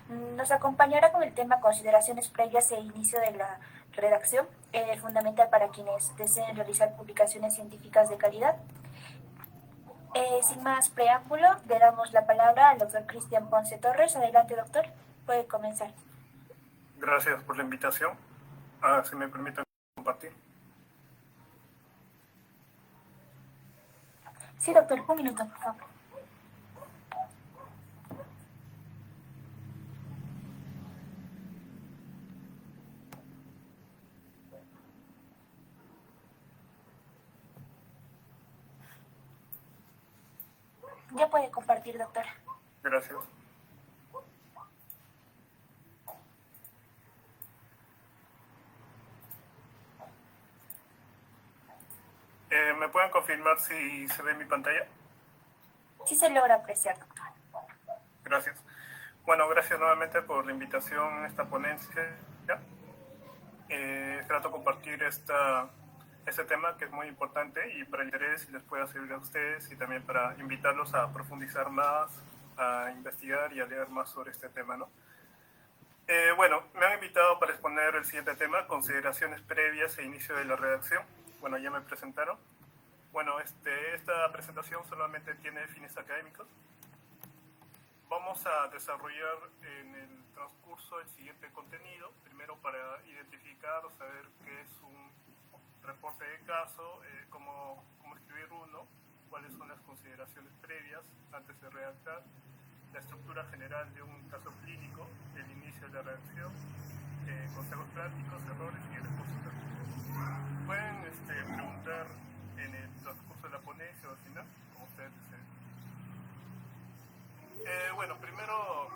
Nos acompañará con el tema consideraciones previas e inicio de la redacción, fundamental para quienes deseen realizar publicaciones científicas de calidad. Sin más preámbulo, le damos la palabra al doctor Cristian Ponce Torres. Adelante, doctor. Puede comenzar. Gracias por la invitación. Si me permiten compartir. Sí, doctor. Un minuto, por favor. Ya puede compartir, doctor. Gracias. ¿Me pueden confirmar si se ve mi pantalla? Sí se logra apreciar, doctor. Gracias. Bueno, gracias nuevamente por la invitación a esta ponencia. Trato de compartir este tema que es muy importante y para el interés y les pueda servir a ustedes y también para invitarlos a profundizar más, a investigar y a leer más sobre este tema, ¿no? Bueno, me han invitado para exponer el siguiente tema, consideraciones previas e inicio de la redacción. Bueno, ya me presentaron. Bueno, esta presentación solamente tiene fines académicos. Vamos a desarrollar en el transcurso el siguiente contenido, primero para identificar o saber qué es un reporte de caso, cómo escribir uno, cuáles son las consideraciones previas antes de redactar, la estructura general de un caso clínico, el inicio de la redacción, consejos prácticos, errores y recursos prácticos. Pueden preguntar en el transcurso de la ponencia o al final, como ustedes deseen. Bueno, primero,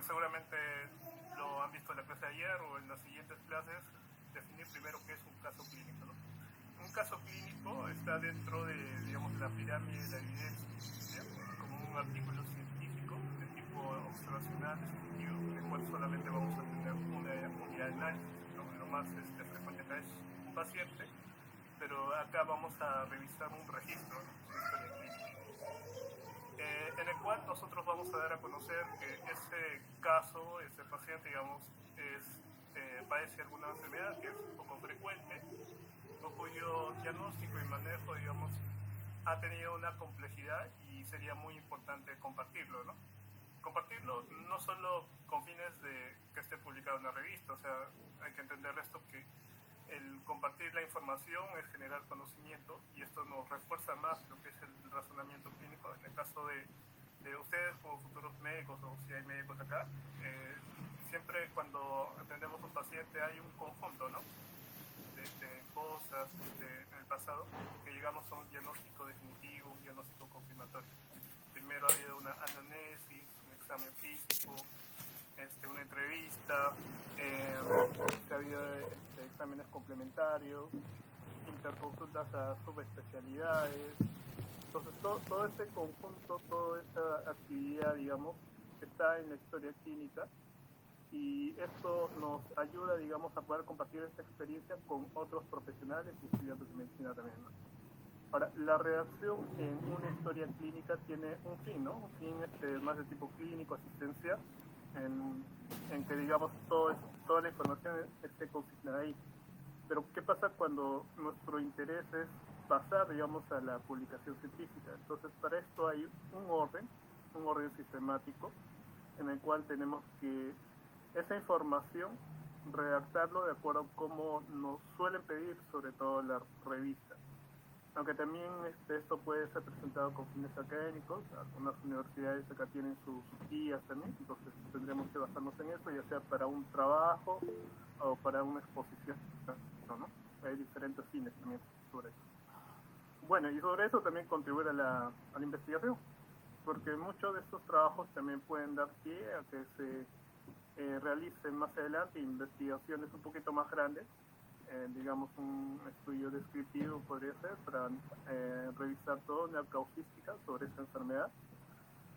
seguramente lo han visto en la clase de ayer o en las siguientes clases, definir primero qué es un caso clínico, ¿no? Un caso clínico está dentro de, digamos, la pirámide de la evidencia, como un artículo científico de tipo observacional, descriptivo, en el cual solamente vamos a tener una unidad de análisis, ¿no? Lo más frecuente acá es un paciente, pero acá vamos a revisar un registro, ¿no? En el cual nosotros vamos a dar a conocer que ese caso, ese paciente, digamos, padece alguna enfermedad que es un poco frecuente, o cuyo diagnóstico y manejo, digamos, ha tenido una complejidad y sería muy importante compartirlo, ¿no? Compartirlo no solo con fines de que esté publicado en la revista, o sea, hay que entender esto que el compartir la información es generar conocimiento y esto nos refuerza más lo que es el razonamiento clínico. En el caso de ustedes como futuros médicos o si hay médicos acá, siempre cuando atendemos a un paciente hay un conjunto, ¿no? de cosas en el pasado que llegamos a un diagnóstico definitivo, un diagnóstico confirmatorio. Primero ha habido una anamnesis, un examen físico, una entrevista, ha habido exámenes complementarios, interconsultas a subespecialidades. Entonces, todo este conjunto, toda esta actividad, digamos, está en la historia clínica y esto nos ayuda, digamos, a poder compartir esta experiencia con otros profesionales y estudiantes de medicina también, ¿no? Ahora, la redacción en una historia clínica tiene un fin, ¿no? Un fin más de tipo clínico, asistencia, en que, digamos, toda la información esté consignada ahí. Pero, ¿qué pasa cuando nuestro interés es pasar, digamos, a la publicación científica? Entonces, para esto hay un orden sistemático, en el cual tenemos que esa información redactarlo de acuerdo a cómo nos suelen pedir, sobre todo la revista. Aunque también esto puede ser presentado con fines académicos, algunas universidades acá tienen sus guías también, entonces tendremos que basarnos en eso, ya sea para un trabajo o para una exposición, ¿no? Hay diferentes fines también sobre eso. Bueno, y sobre eso también contribuir a la investigación, porque muchos de estos trabajos también pueden dar pie a que se realicen más adelante investigaciones un poquito más grandes, digamos un estudio descriptivo podría ser para revisar toda una causística sobre esa enfermedad,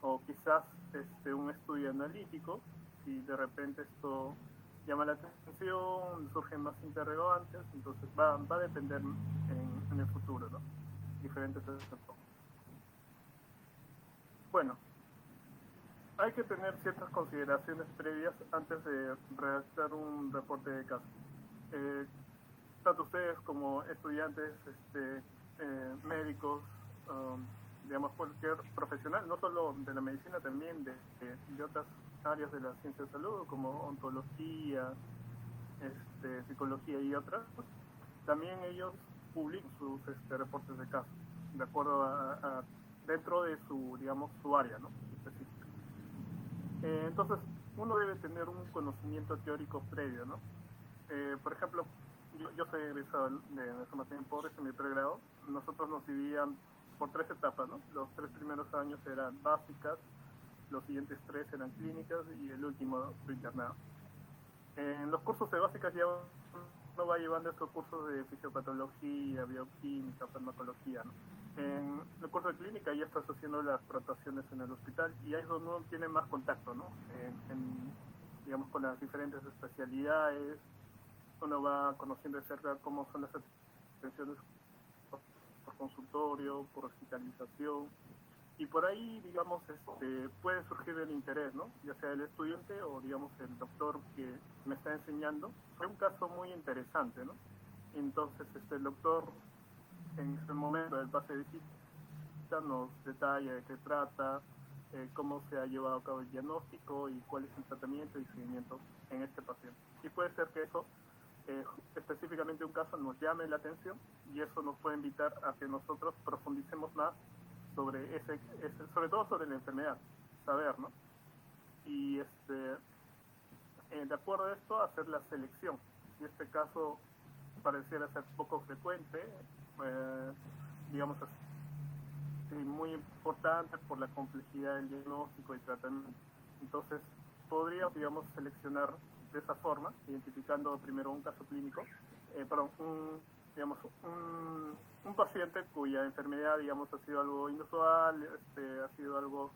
o quizás un estudio analítico, si de repente esto llama la atención, surgen más interrogantes, entonces va a depender en el futuro, ¿no? Diferentes aspectos. Bueno, hay que tener ciertas consideraciones previas antes de redactar un reporte de caso. Tanto ustedes como estudiantes, médicos, digamos, cualquier profesional, no solo de la medicina, también de otras áreas de la ciencia de salud, como ontología, psicología y otras, también ellos publican sus reportes de caso, de acuerdo a dentro de su, digamos, su área, ¿no? Específica. Entonces, uno debe tener un conocimiento teórico previo, ¿no? Por ejemplo, yo soy egresado de formación en pobres en mi pregrado. Nosotros nos dividían por 3 etapas, ¿no? Los 3 primeros años eran básicas, los siguientes 3 eran clínicas y el último su internado. En los cursos de básicas ya uno va llevando estos cursos de fisiopatología, bioquímica, farmacología, ¿no? En el curso de clínica ya estás haciendo las rotaciones en el hospital y ahí es donde uno tiene más contacto, ¿no? Digamos, con las diferentes especialidades, uno va conociendo de cerca cómo son las atenciones por consultorio, por hospitalización, y por ahí, digamos, puede surgir el interés, ¿no? Ya sea el estudiante o, digamos, el doctor que me está enseñando. Fue un caso muy interesante, ¿no? Entonces, el doctor, en ese momento del pase de visita, nos detalla de qué trata, cómo se ha llevado a cabo el diagnóstico y cuál es el tratamiento y seguimiento en este paciente. Y puede ser que eso, específicamente un caso, nos llame la atención y eso nos puede invitar a que nosotros profundicemos más sobre sobre todo sobre la enfermedad, saber, ¿no? Y de acuerdo a esto, hacer la selección. Si este caso pareciera ser poco frecuente, digamos así, muy importante por la complejidad del diagnóstico y tratamiento. Entonces, podría, digamos, seleccionar de esa forma, identificando primero un caso clínico, un paciente cuya enfermedad, digamos, ha sido algo inusual, ha sido algo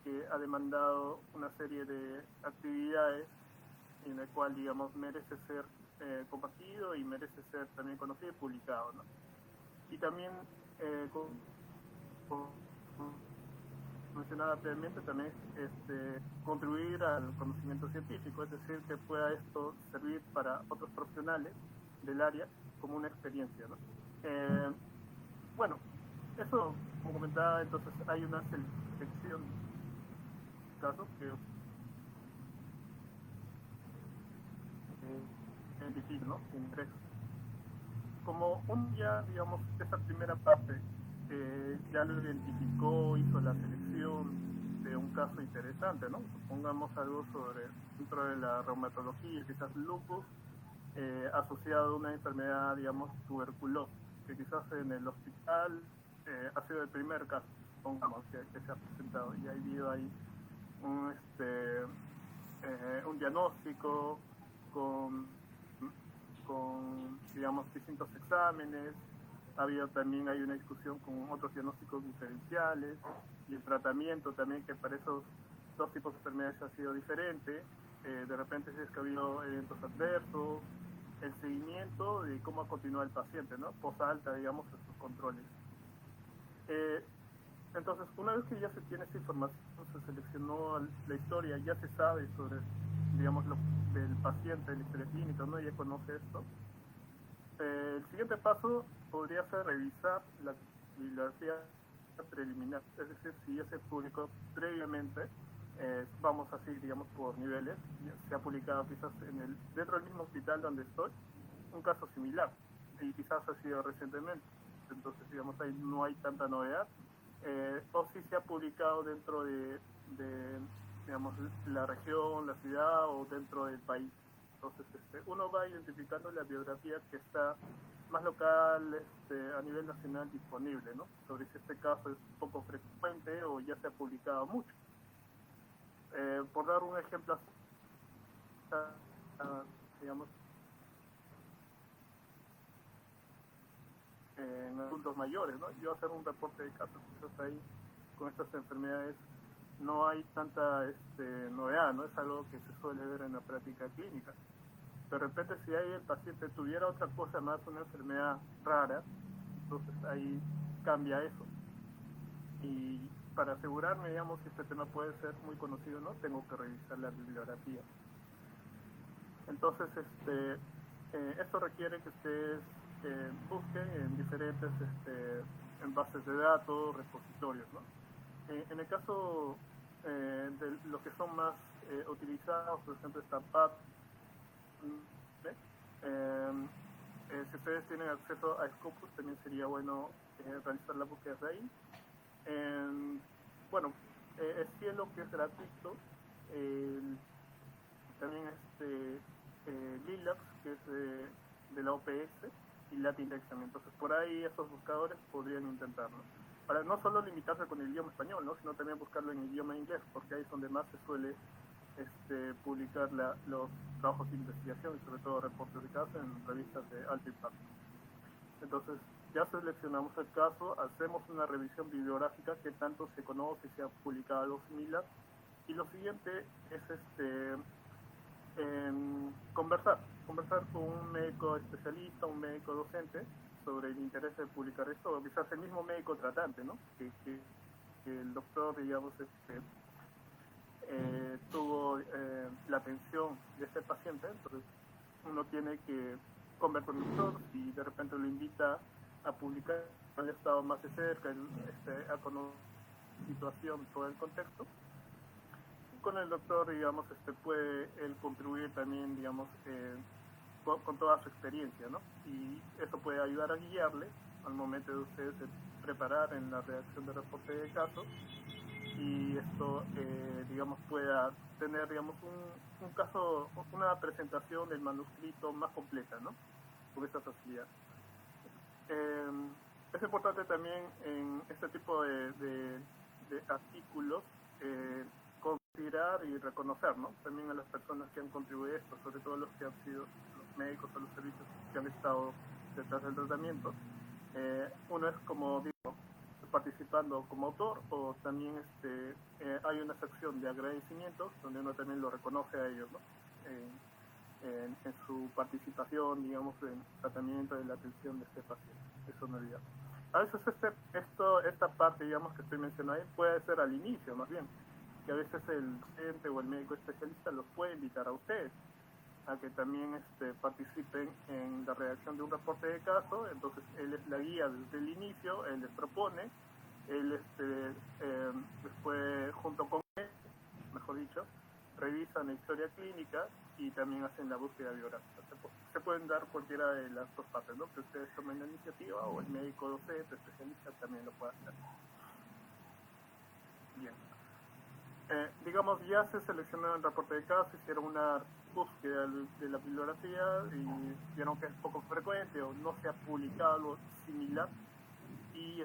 que ha demandado una serie de actividades en el cual, digamos, merece ser compartido y merece ser también conocido y publicado, ¿no? Y también, como mencionaba previamente, también contribuir al conocimiento científico, es decir, que pueda esto servir para otros profesionales del área como una experiencia, ¿no? Bueno, eso, como comentaba, entonces hay una selección de casos que es difícil, ¿no? Interés. Como un ya, digamos, esa primera parte ya lo identificó, hizo la selección de un caso interesante, ¿no? Supongamos algo sobre, dentro de la reumatología, quizás lupus, asociado a una enfermedad, digamos, tuberculosis, que quizás en el hospital ha sido el primer caso, supongamos, que se ha presentado, y ha habido ahí un diagnóstico con, digamos, distintos exámenes. También hay una discusión con otros diagnósticos diferenciales y el tratamiento también, que para esos dos tipos de enfermedades ha sido diferente. De repente si es que ha habido eventos adversos, el seguimiento de cómo ha continuado el paciente, ¿no? Posalta, digamos, estos controles. Entonces, una vez que ya se tiene esta información, se seleccionó la historia, ya se sabe sobre, digamos, lo del paciente, la historia clínica, ¿no? Ya conoce esto. El siguiente paso podría ser revisar la bibliografía preliminar, es decir, si ya se publicó previamente, vamos así, digamos, por niveles, se ha publicado quizás dentro del mismo hospital donde estoy, un caso similar, y quizás ha sido recientemente, entonces, digamos, ahí no hay tanta novedad, o si se ha publicado dentro de, digamos, la región, la ciudad o dentro del país. Entonces, uno va identificando la biografía que está más local, a nivel nacional disponible, ¿no? Sobre si este caso es poco frecuente o ya se ha publicado mucho. Por dar un ejemplo, digamos, en adultos mayores, ¿no? Yo hacer un reporte de casos, quizás ahí con estas enfermedades no hay tanta novedad, ¿no? Es algo que se suele ver en la práctica clínica. De repente, si ahí el paciente tuviera otra cosa más, una enfermedad rara, entonces ahí cambia eso. Y para asegurarme, digamos, si este tema puede ser muy conocido o no, tengo que revisar la bibliografía. Entonces, esto requiere que ustedes busquen en diferentes en bases de datos, repositorios, ¿no? En el caso de los que son más utilizados, por ejemplo, está PubMed, si ustedes tienen acceso a Scopus, también sería bueno realizar la búsqueda de ahí. Bueno, Cielo, que es gratuito, también Lilacs, que es de la OPS, y Latindex también. Entonces, por ahí esos buscadores podrían intentarlo. Para no solo limitarse con el idioma español, ¿no? Sino también buscarlo en idioma inglés, porque ahí es donde más se suele publicar los trabajos de investigación y sobre todo reportes de caso en revistas de alto impacto. Entonces, ya seleccionamos el caso, hacemos una revisión bibliográfica que tanto se conoce, se ha publicado algo similar, y lo siguiente es conversar con un médico especialista, un médico docente, sobre el interés de publicar esto, o quizás el mismo médico tratante, ¿no? Que el doctor, digamos, tuvo la atención de este paciente, entonces uno tiene que conversar con el doctor y de repente lo invita a publicar el estado más de cerca, a conocer la situación, todo el contexto. Y con el doctor, digamos, puede él contribuir también, digamos, con toda su experiencia, ¿no? Y eso puede ayudar a guiarle al momento de ustedes preparar en la redacción de reporte de caso, y esto, digamos, pueda tener, digamos, un caso, una presentación del manuscrito más completa, ¿no? Con esta facilidad. Es importante también en este tipo de artículos considerar y reconocer, ¿no? También a las personas que han contribuido a esto, sobre todo los que han sido los médicos o los servicios que han estado detrás del tratamiento. Uno es, como digo, participando como autor, o también hay una sección de agradecimientos donde uno también lo reconoce a ellos, ¿no? En su participación, digamos, en el tratamiento y la atención de este paciente. Eso no olvidar. A veces esta parte, digamos, que estoy mencionando ahí, puede ser al inicio, más bien, que a veces el docente o el médico especialista los puede invitar a ustedes a que también participen en la redacción de un reporte de caso. Entonces él es la guía desde el inicio, él les propone, él después junto con él, mejor dicho, revisan la historia clínica y también hacen la búsqueda biográfica. Se pueden dar cualquiera de las dos partes, ¿no? Que ustedes tomen la iniciativa, o el médico docente, especialista, también lo puede hacer. Bien. Digamos, ya se seleccionó el reporte de caso, hicieron una búsqueda de la bibliografía y vieron que es poco frecuente o no se ha publicado algo similar, y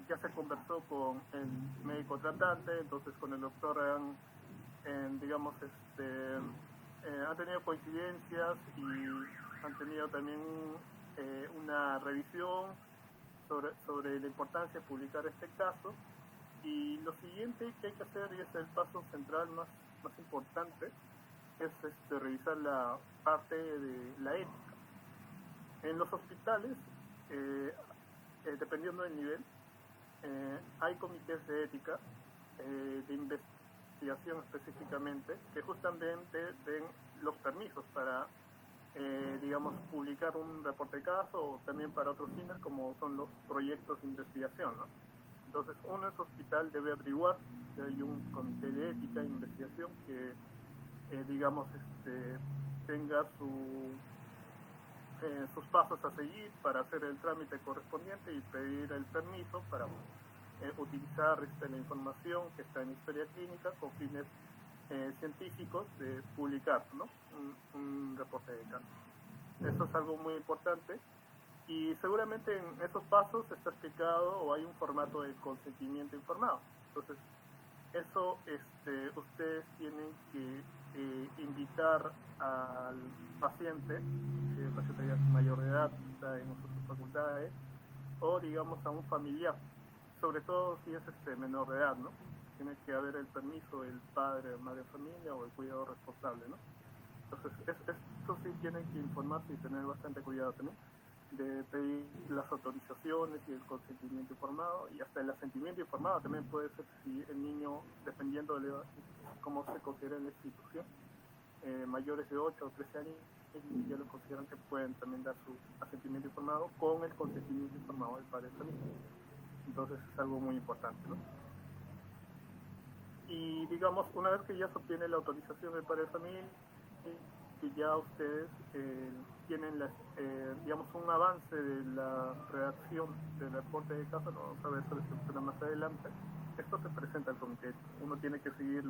ya se conversó con el médico tratante. Entonces con el doctor digamos, han tenido coincidencias y han tenido también una revisión sobre la importancia de publicar este caso. Y lo siguiente que hay que hacer, y es el paso central más importante, es revisar la parte de la ética. En los hospitales, dependiendo del nivel, hay comités de ética, de investigación específicamente, que justamente den los permisos para, digamos, publicar un reporte de caso, o también para otros fines, como son los proyectos de investigación, ¿no? Entonces, uno en su hospital debe averiguar si hay un comité de ética e investigación que, digamos, tenga sus pasos a seguir para hacer el trámite correspondiente y pedir el permiso para utilizar la información que está en historia clínica con fines científicos, de publicar, ¿no? un reporte de caso. Eso es algo muy importante. Y seguramente en esos pasos está explicado, o hay un formato de consentimiento informado. Entonces, eso ustedes tienen que invitar al paciente, que el paciente ya es mayor de edad, está en sus facultades, o digamos a un familiar, sobre todo si es menor de edad, ¿no? Tiene que haber el permiso del padre o madre de familia o el cuidador responsable, ¿no? Entonces, eso sí tienen que informarse y tener bastante cuidado también. de pedir las autorizaciones y el consentimiento informado, y hasta el asentimiento informado también puede ser si el niño, dependiendo de cómo se considera en la institución, mayores de 8 o 13 años ya lo consideran que pueden también dar su asentimiento informado con el consentimiento informado del padre de familia. Entonces es algo muy importante, ¿no? Y digamos, una vez que ya se obtiene la autorización del padre de familia, que ya ustedes tienen digamos, un avance de la redacción del reporte de caso, lo vamos a ver sobre estructura más adelante. Esto se presenta al comité. Uno tiene que seguir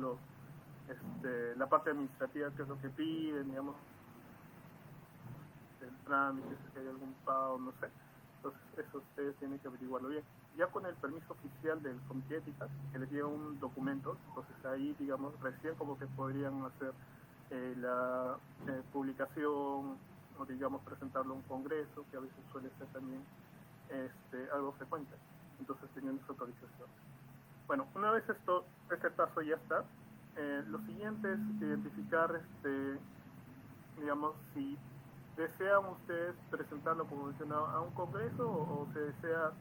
la parte administrativa, que es lo que piden, digamos, el trámite, si hay algún pago, no sé. Entonces, eso ustedes tienen que averiguarlo bien. Ya con el permiso oficial del comité de ética, que les llega un documento, entonces ahí, digamos, recién como que podrían hacer la publicación, o digamos, presentarlo a un congreso, que a veces suele ser también algo frecuente. Entonces, teniendo esa autorización. Bueno, una vez este paso ya está, lo siguiente es identificar, digamos, si desean ustedes presentarlo, como mencionaba, a un congreso o se desea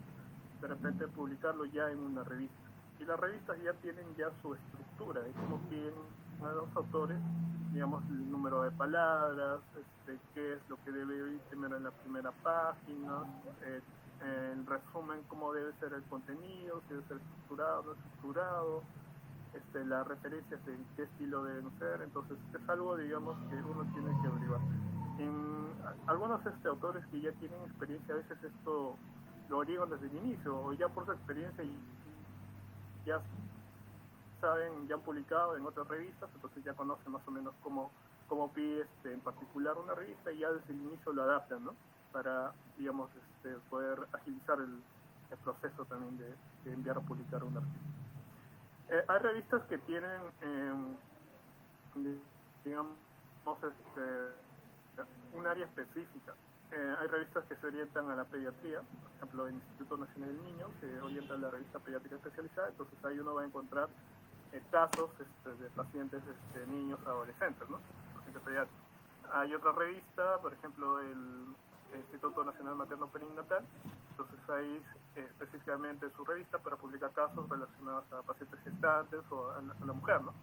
de repente publicarlo ya en una revista. Y las revistas ya tienen ya su estructura, es como piden a los autores, digamos, el número de palabras, qué es lo que debe ir primero en la primera página, en resumen cómo debe ser el contenido, si debe ser estructurado, no estructurado, las referencias en qué estilo deben ser. Entonces es algo, digamos, que uno tiene que averiguar. En algunos autores que ya tienen experiencia, a veces esto lo averiguan desde el inicio, o ya por su experiencia y ya saben, ya han publicado en otras revistas, entonces ya conocen más o menos cómo pide en particular una revista, y ya desde el inicio lo adaptan, ¿no? Para, digamos, poder agilizar el proceso también de enviar a publicar una revista. Hay revistas que tienen, digamos, un área específica. Hay revistas que se orientan a la pediatría, por ejemplo, el Instituto Nacional del Niño, que orienta a la revista pediátrica especializada, entonces ahí uno va a encontrar casos de pacientes, niños, adolescentes, ¿no? Pacientes pediátricos. Hay otra revista, por ejemplo, el Instituto Nacional Materno Perinatal, entonces ahí específicamente su revista para publicar casos relacionados a pacientes gestantes o a la mujer, ¿no?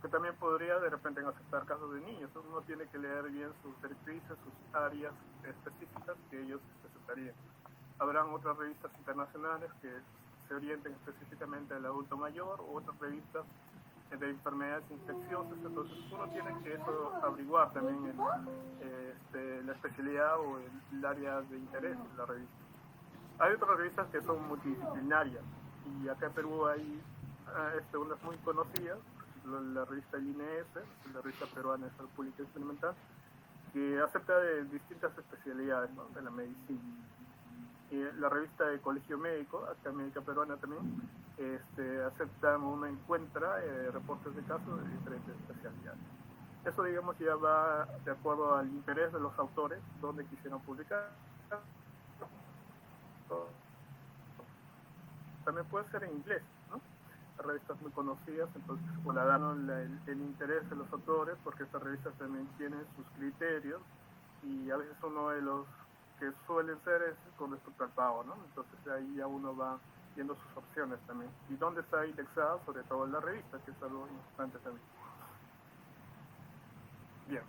Que también podría de repente aceptar casos de niños. Uno tiene que leer bien sus directrices, sus áreas específicas que ellos aceptarían. Habrán otras revistas internacionales que se orienten específicamente al adulto mayor, o otras revistas de enfermedades infecciosas. Entonces uno tiene que eso averiguar también la especialidad o el área de interés de la revista. Hay otras revistas que son multidisciplinarias, y acá en Perú hay unas muy conocidas, la revista INES, la revista peruana de salud pública experimental, que acepta de distintas especialidades, ¿no? De la medicina. Y la revista de Colegio Médico, acá Médica Peruana también, acepta, uno encuentra reportes de casos de diferentes especialidades. Eso, digamos, ya va de acuerdo al interés de los autores, donde quisieran publicar. También puede ser en inglés, ¿no? Revistas muy conocidas, entonces la dan el interés de los autores, porque estas revistas también tienen sus criterios, y a veces uno de los que suelen ser es con respecto al pago, ¿no? Entonces ahí ya uno va viendo sus opciones también, y dónde está indexada, sobre todo en la revista, que es algo importante también. Bien.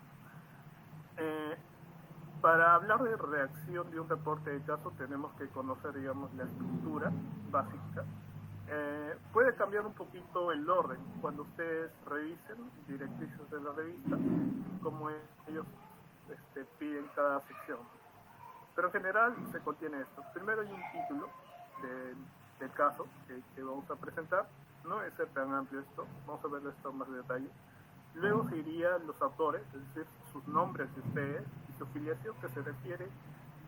Para hablar de redacción de un reporte de caso tenemos que conocer, digamos, la estructura básica. Puede cambiar un poquito el orden cuando ustedes revisen directrices de la revista, como ellos piden cada sección. Pero en general se contiene esto. Primero hay un título del caso que vamos a presentar. No es ser tan amplio esto, vamos a ver esto más de detalle. Luego se irían los autores, es decir, sus nombres de ustedes y su filiación, que se refiere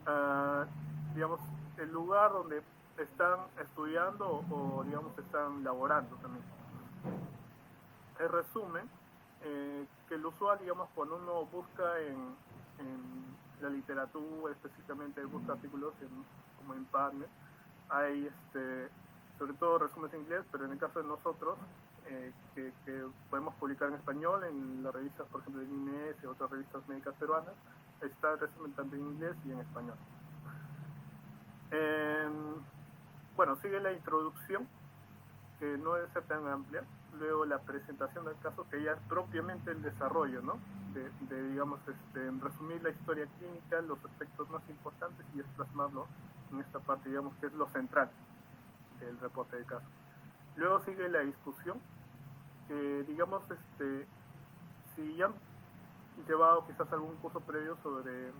a, digamos, el lugar donde están estudiando o digamos, están laborando también. El resumen, que el usual, digamos, cuando uno busca en la literatura, específicamente busca artículos como en PubMed, hay sobre todo resúmenes en inglés, pero en el caso de nosotros, que podemos publicar en español en las revistas, por ejemplo, de INES y otras revistas médicas peruanas, está el resumen tanto en inglés y en español. Bueno, sigue la introducción, que no debe ser tan amplia, luego la presentación del caso, que ya es propiamente el desarrollo, ¿no? Digamos, resumir la historia clínica, los aspectos más importantes y plasmarlo en esta parte, digamos, que es lo central del reporte de caso. Luego sigue la discusión, que digamos, si ya han llevado quizás algún curso previo sobre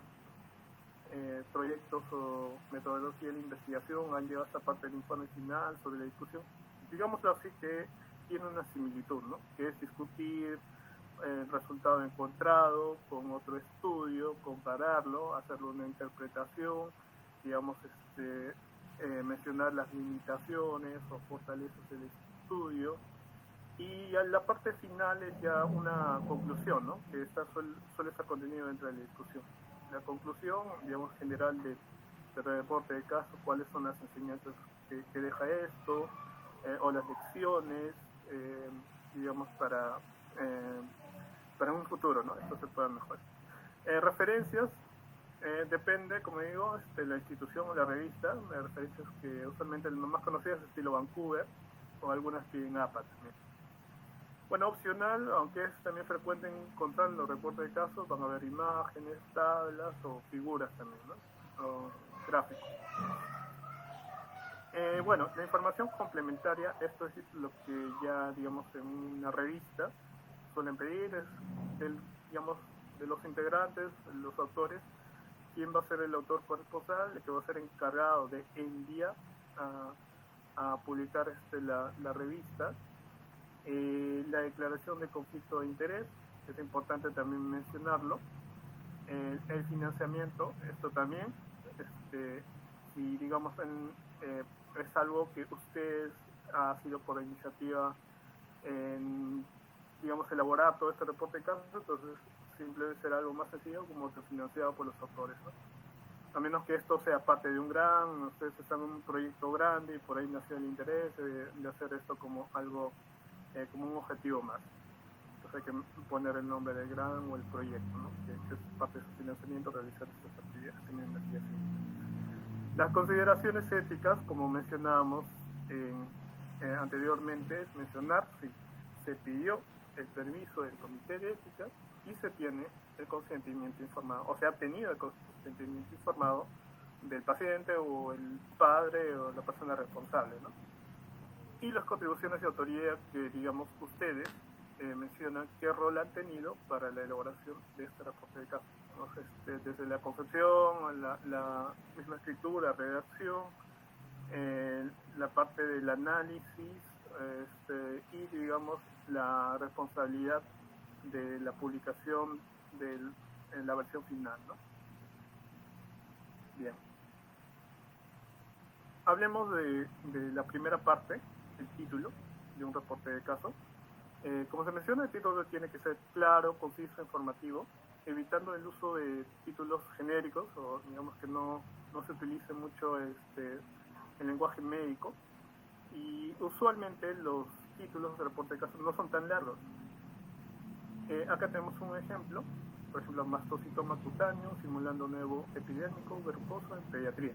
proyectos o metodología de la investigación, han llegado a esta parte del informe final sobre la discusión, digámoslo así, que tiene una similitud, ¿no? Que es discutir el resultado encontrado con otro estudio, compararlo, hacerle una interpretación, digamos, mencionar las limitaciones o fortalezas del estudio, y a la parte final es ya una conclusión, ¿no? Que suele estar contenido dentro de la discusión. La conclusión, digamos, general del reporte de caso, cuáles son las enseñanzas que deja esto, o las lecciones, digamos, para un futuro, ¿no? Esto se pueda mejorar. Referencias, depende, como digo, la institución o la revista. Las referencias que usualmente las más conocidas es estilo Vancouver, o algunas que en APA también. Bueno, opcional, aunque es también frecuente encontrar en los reportes de casos, van a haber imágenes, tablas o figuras también, ¿no? O gráficos. Bueno, la información complementaria, esto es lo que ya, digamos, en una revista suelen pedir, es digamos, de los integrantes, los autores, quién va a ser el autor corresponsal, el que va a ser encargado de enviar a publicar la revista. La declaración de conflicto de interés, es importante también mencionarlo. El financiamiento, esto también, si digamos es algo que ustedes ha sido por iniciativa digamos, elaborar todo este reporte de casos, entonces simplemente será algo más sencillo como financiado por los autores, ¿no? A menos que esto sea parte de un ustedes están en un proyecto grande y por ahí nació el interés de hacer esto como algo, como un objetivo más. Entonces hay que poner el nombre del grant o el proyecto, ¿no? que es parte de su financiamiento, realizar estas actividades en investigación. Las consideraciones éticas, como mencionábamos anteriormente, es mencionar si se pidió el permiso del comité de ética y se tiene el consentimiento informado, o se ha tenido el consentimiento informado del paciente o el padre o la persona responsable, ¿no? Y las contribuciones de autoría que, digamos, ustedes mencionan qué rol han tenido para la elaboración de este reporte de caso, ¿no? Desde la concepción, la misma escritura, redacción, la parte del análisis, y, digamos, la responsabilidad de la publicación en la versión final, ¿no? Bien. Hablemos de la primera parte, el título de un reporte de caso. Como se menciona, el título tiene que ser claro, conciso, informativo, evitando el uso de títulos genéricos, o digamos que no se utilice mucho el lenguaje médico, y usualmente los títulos de reporte de caso no son tan largos. Acá tenemos un ejemplo, por ejemplo, mastocitoma cutáneo simulando nuevo epidémico verrucoso en pediatría.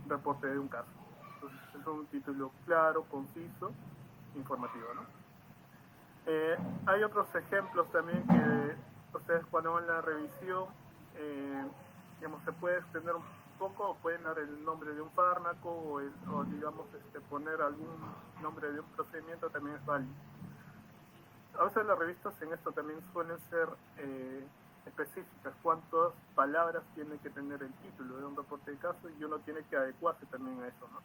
Reporte de un caso. Entonces es un título claro, conciso, informativo, ¿no? Hay otros ejemplos también que ustedes cuando van a la revisión, digamos, se puede extender un poco, o pueden dar el nombre de un fármaco o digamos, poner algún nombre de un procedimiento, también es válido. A veces las revistas en esto también suelen ser específicas, cuántas palabras tiene que tener el título de un reporte de caso, y uno tiene que adecuarse también a eso, ¿no?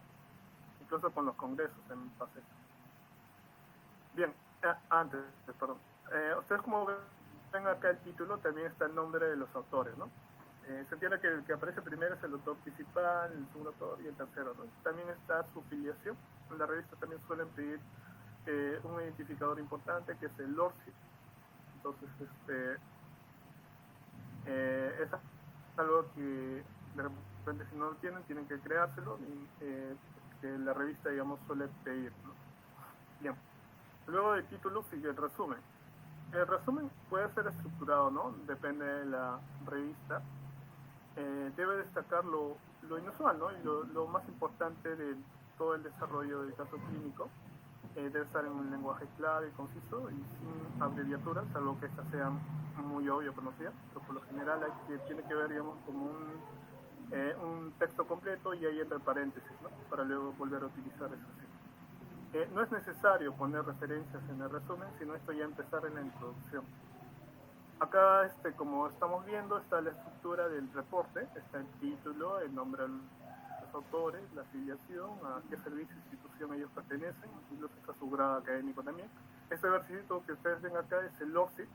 Incluso con los congresos también pasa eso. Bien, perdón. Ustedes como ven acá el título, también está el nombre de los autores, ¿no? Se entiende que el que aparece primero es el autor principal, el segundo autor y el tercero, ¿no? También está su filiación. En la revista también suelen pedir un identificador importante, que es el ORCID. Entonces, es algo que de repente, si no lo tienen que creárselo, y que la revista, digamos, suele pedir, ¿no? Bien. Luego del título sigue el resumen. El resumen puede ser estructurado, ¿no? Depende de la revista. Debe destacar lo lo inusual, ¿no? Y lo más importante de todo el desarrollo del caso clínico debe estar en un lenguaje claro y conciso y sin abreviaturas, salvo que estas sean muy obvio conocidas, pero por lo general tiene que ver, digamos, como un texto completo y ahí entre paréntesis, ¿no? Para luego volver a utilizar eso así. No es necesario poner referencias en el resumen, sino esto ya empezar en la introducción. Acá, como estamos viendo, está la estructura del reporte, está el título, el nombre de los autores, la afiliación, a qué servicio e institución ellos pertenecen, incluso está su grado académico también. Este versito que ustedes ven acá es el ORCID.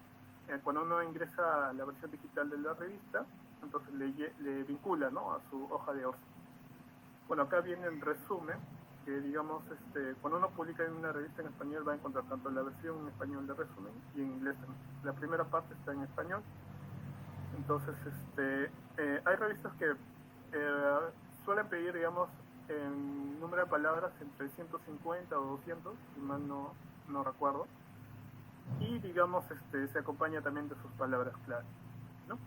Cuando uno ingresa a la versión digital de la revista, entonces le vincula, ¿no?, a su hoja de ORCID. Bueno, acá viene el resumen, que digamos, cuando uno publica en una revista en español va a encontrar tanto la versión en español de resumen y en inglés también. La primera parte está en español. Entonces, hay revistas que suelen pedir, digamos, en número de palabras entre 150 o 200, si mal no recuerdo. Y, digamos, se acompaña también de sus palabras clave, ¿no?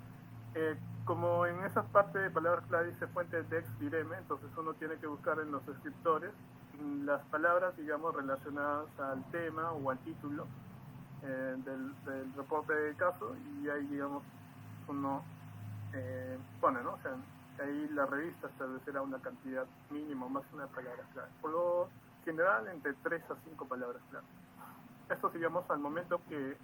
Como en esa parte de palabras clave dice fuente de ex vireme, entonces uno tiene que buscar en los escritores las palabras, digamos, relacionadas al tema o al título del reporte de caso, y ahí, digamos, uno pone, ¿no? O sea, ahí la revista establecerá una cantidad mínima o máxima de palabras clave. Por lo general, entre 3 a 5 palabras clave. Esto, digamos, al momento que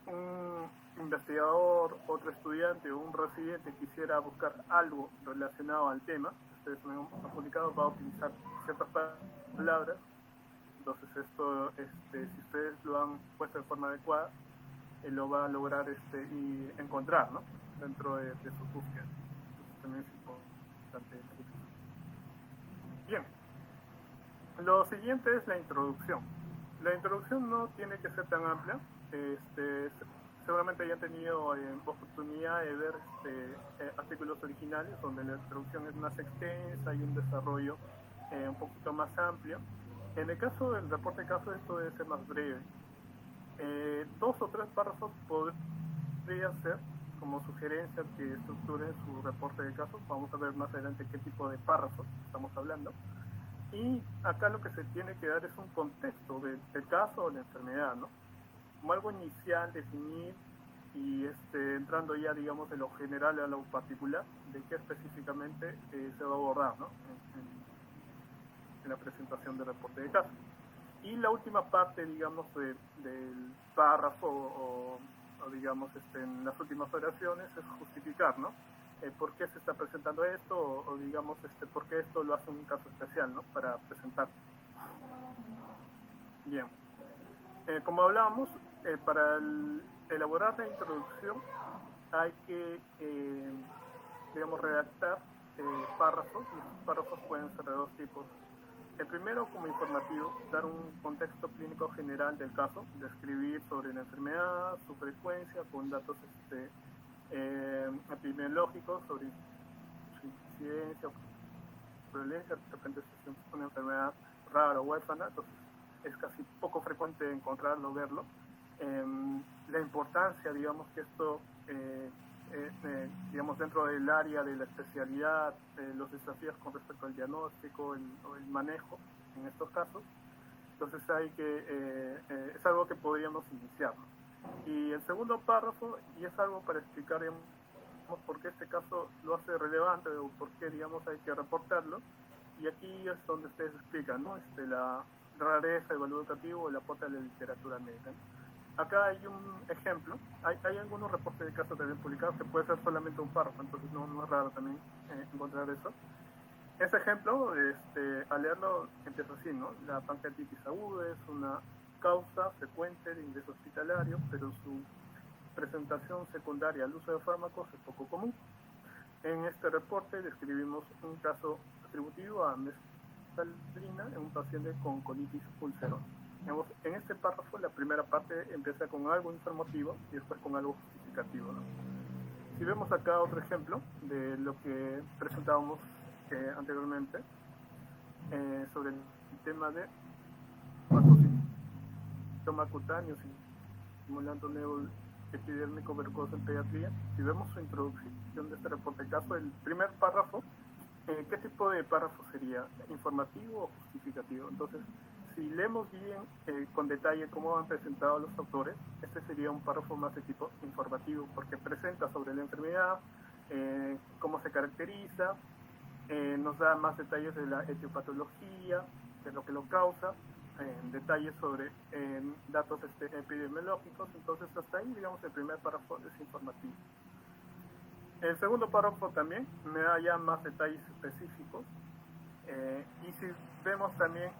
un investigador, otro estudiante o un residente quisiera buscar algo relacionado al tema, ustedes han publicado, va a utilizar ciertas palabras. Entonces esto, si ustedes lo han puesto de forma adecuada, lo va a lograr y encontrar, ¿no?, dentro de sus búsquedas. Entonces también es importante. Bien, lo siguiente es la introducción. La introducción no tiene que ser tan amplia. Seguramente hayan tenido oportunidad de ver artículos originales donde la introducción es más extensa y un desarrollo un poquito más amplio. En el caso del reporte de caso, esto debe ser más breve. 2 o 3 párrafos podría ser como sugerencia que estructuren su reporte de caso. Vamos a ver más adelante qué tipo de párrafos estamos hablando. Y acá lo que se tiene que dar es un contexto del caso o la enfermedad, ¿no? Como algo inicial, definir, y entrando ya, digamos, de lo general a lo particular, de qué específicamente se va a abordar, ¿no?, en la presentación del reporte de caso. Y la última parte, digamos, del párrafo o digamos, en las últimas oraciones es justificar, ¿no?, por qué se está presentando esto o digamos, por qué esto lo hace un caso especial, ¿no?, para presentar. Bien. Como hablábamos, para elaborar la introducción hay que, digamos, redactar párrafos, y estos párrafos pueden ser de 2 tipos. El primero, como informativo, dar un contexto clínico general del caso, describir sobre la enfermedad, su frecuencia, con datos epidemiológicos sobre su incidencia, prevalencia. De repente es una enfermedad rara o huérfana, entonces es casi poco frecuente encontrarlo, verlo. La importancia, digamos, que esto, digamos, dentro del área de la especialidad, los desafíos con respecto al diagnóstico o el manejo en estos casos. Entonces es algo que podríamos iniciar, ¿no? Y el segundo párrafo, y es algo para explicar, digamos, por qué este caso lo hace relevante o por qué, digamos, hay que reportarlo. Y aquí es donde ustedes explican, ¿no?, la rareza, el valor educativo, el aporte a la literatura médica. Acá hay un ejemplo. Hay algunos reportes de casos también publicados que puede ser solamente un párrafo, entonces no es raro también encontrar eso. Ese ejemplo, al leerlo, empieza así, ¿no? La pancreatitis aguda es una causa frecuente de ingreso hospitalario, pero su presentación secundaria al uso de fármacos es poco común. En este reporte describimos un caso atributivo a mescalina en un paciente con colitis ulcerosa. En este párrafo, la primera parte empieza con algo informativo y después con algo justificativo, ¿no? Si vemos acá otro ejemplo de lo que presentábamos anteriormente sobre el tema de toma cutáneo simulando epidérmico verrucoso en pediatría. Si vemos su introducción de este reporte de caso, el primer párrafo ¿qué tipo de párrafo sería? ¿Informativo o justificativo? Entonces, si leemos bien con detalle cómo han presentado los autores, este sería un párrafo más de tipo informativo, porque presenta sobre la enfermedad, cómo se caracteriza, nos da más detalles de la etiopatología, de lo que lo causa, detalles sobre datos epidemiológicos. Entonces, hasta ahí, digamos, el primer párrafo es informativo. El segundo párrafo también me da ya más detalles específicos. Y si vemos también,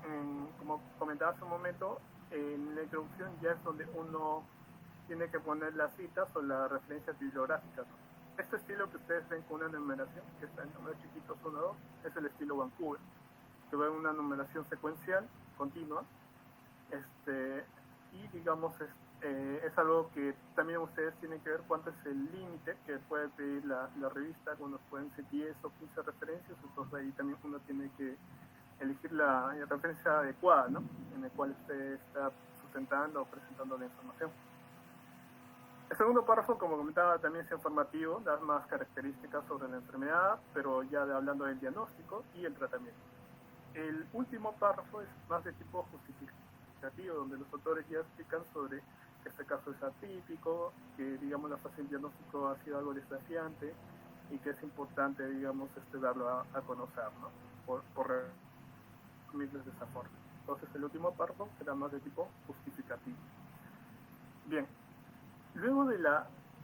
como comentaba hace un momento, en la introducción ya es donde uno tiene que poner las citas o las referencias bibliográficas. Este estilo que ustedes ven con una numeración, que está en números chiquitos 1, 2, es el estilo Vancouver, que va en una numeración secuencial, continua, y digamos es algo que también ustedes tienen que ver cuánto es el límite que puede pedir la revista. Algunos pueden ser 10 o 15 referencias, entonces ahí también uno tiene que elegir la referencia adecuada, ¿no? En el cual usted está sustentando o presentando la información. El segundo párrafo, como comentaba, también es informativo, da más características sobre la enfermedad, pero ya hablando del diagnóstico y el tratamiento. El último párrafo es más de tipo justificativo, donde los autores ya explican sobre que este caso es atípico, que digamos la fase del diagnóstico ha sido algo desafiante y que es importante, digamos, darlo a conocer, ¿no? Por resumirles de esa forma. Entonces el último párrafo será más de tipo justificativo. Bien, luego de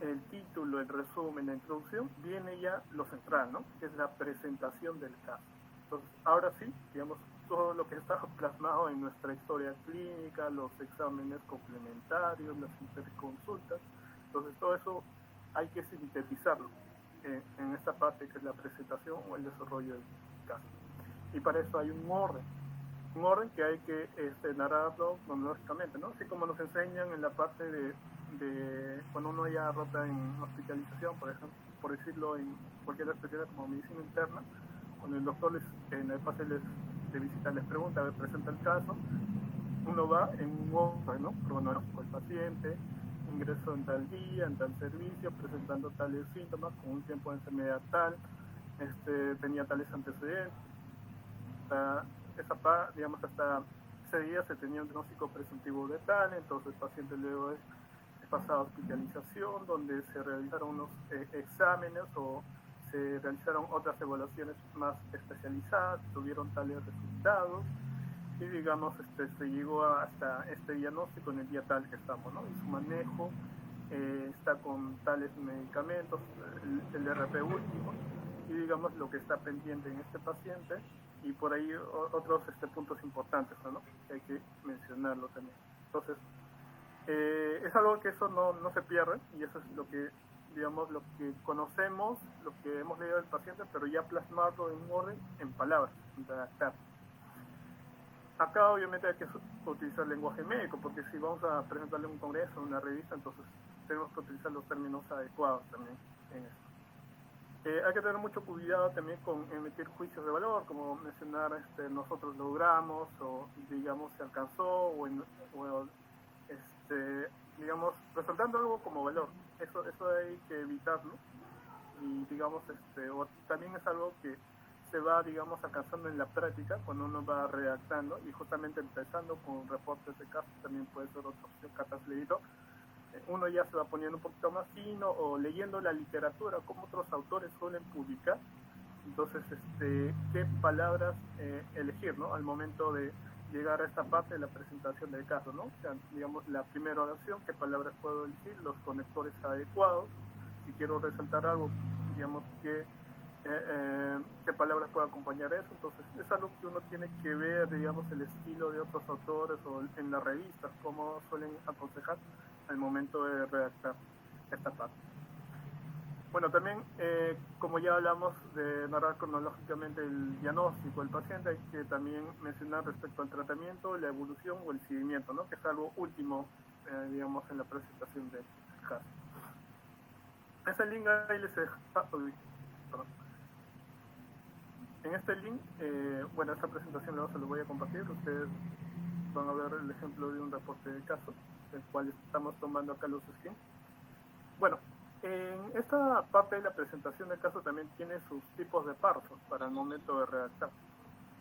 el título, el resumen, la introducción, viene ya lo central, ¿no? Que es la presentación del caso. Entonces, ahora sí, digamos, todo lo que está plasmado en nuestra historia clínica, los exámenes complementarios, las interconsultas, entonces todo eso hay que sintetizarlo en esta parte que es la presentación o el desarrollo del caso. Y para eso hay un orden que hay que narrarlo cronológicamente, ¿no? Así como nos enseñan en la parte de cuando uno ya rota en hospitalización, por ejemplo, por decirlo en cualquier especialidad como medicina interna, cuando el doctor en el pase de visita les pregunta, presenta el caso, uno va en un orden, ¿no? Cronológico el paciente, ingreso en tal día, en tal servicio, presentando tales síntomas, con un tiempo de enfermedad tal, tenía tales antecedentes, digamos, hasta ese día se tenía un diagnóstico presuntivo de tal, entonces el paciente luego es pasado a hospitalización, donde se realizaron unos exámenes o se realizaron otras evaluaciones más especializadas, tuvieron tales resultados y digamos se llegó hasta este diagnóstico en el día tal que estamos, ¿no? Y su manejo está con tales medicamentos, el RP último, y digamos lo que está pendiente en este paciente, y por ahí otros puntos importantes, ¿no? Que hay que mencionarlo también. Entonces, es algo que eso no se pierde, y eso es lo que, digamos, lo que conocemos, lo que hemos leído del paciente, pero ya plasmarlo en un orden, en palabras, en redactar. Acá obviamente hay que utilizar lenguaje médico, porque si vamos a presentarle un congreso, una revista, entonces tenemos que utilizar los términos adecuados también en esto. Hay que tener mucho cuidado también con emitir juicios de valor, como mencionar nosotros logramos, o digamos se alcanzó, o digamos, resaltando algo como valor. Eso hay que evitarlo, y digamos, o también es algo que se va, digamos, alcanzando en la práctica cuando uno va redactando, y justamente empezando con reportes de casos, también puede ser otra opción, cartas leído, uno ya se va poniendo un poquito más fino, o leyendo la literatura, como otros autores suelen publicar, entonces, qué palabras elegir, ¿no? Al momento de llegar a esta parte de la presentación del caso, ¿no? O sea, digamos, la primera oración, qué palabras puedo elegir, los conectores adecuados, si quiero resaltar algo, digamos, qué palabras puedo acompañar eso. Entonces, es algo que uno tiene que ver, digamos, el estilo de otros autores o en las revistas, cómo suelen aconsejar al momento de redactar esta parte. Bueno, también, como ya hablamos de narrar cronológicamente el diagnóstico del paciente, hay que también mencionar respecto al tratamiento, la evolución o el seguimiento, ¿no? Que es algo último, digamos, en la presentación del caso. Ese link ahí les dejo, en este link, bueno, esta presentación luego se lo voy a compartir. Ustedes van a ver el ejemplo de un reporte de caso, el cual estamos tomando acá los screens. Bueno, En esta parte de la presentación del caso también tiene sus tipos de párrafos para el momento de redactar.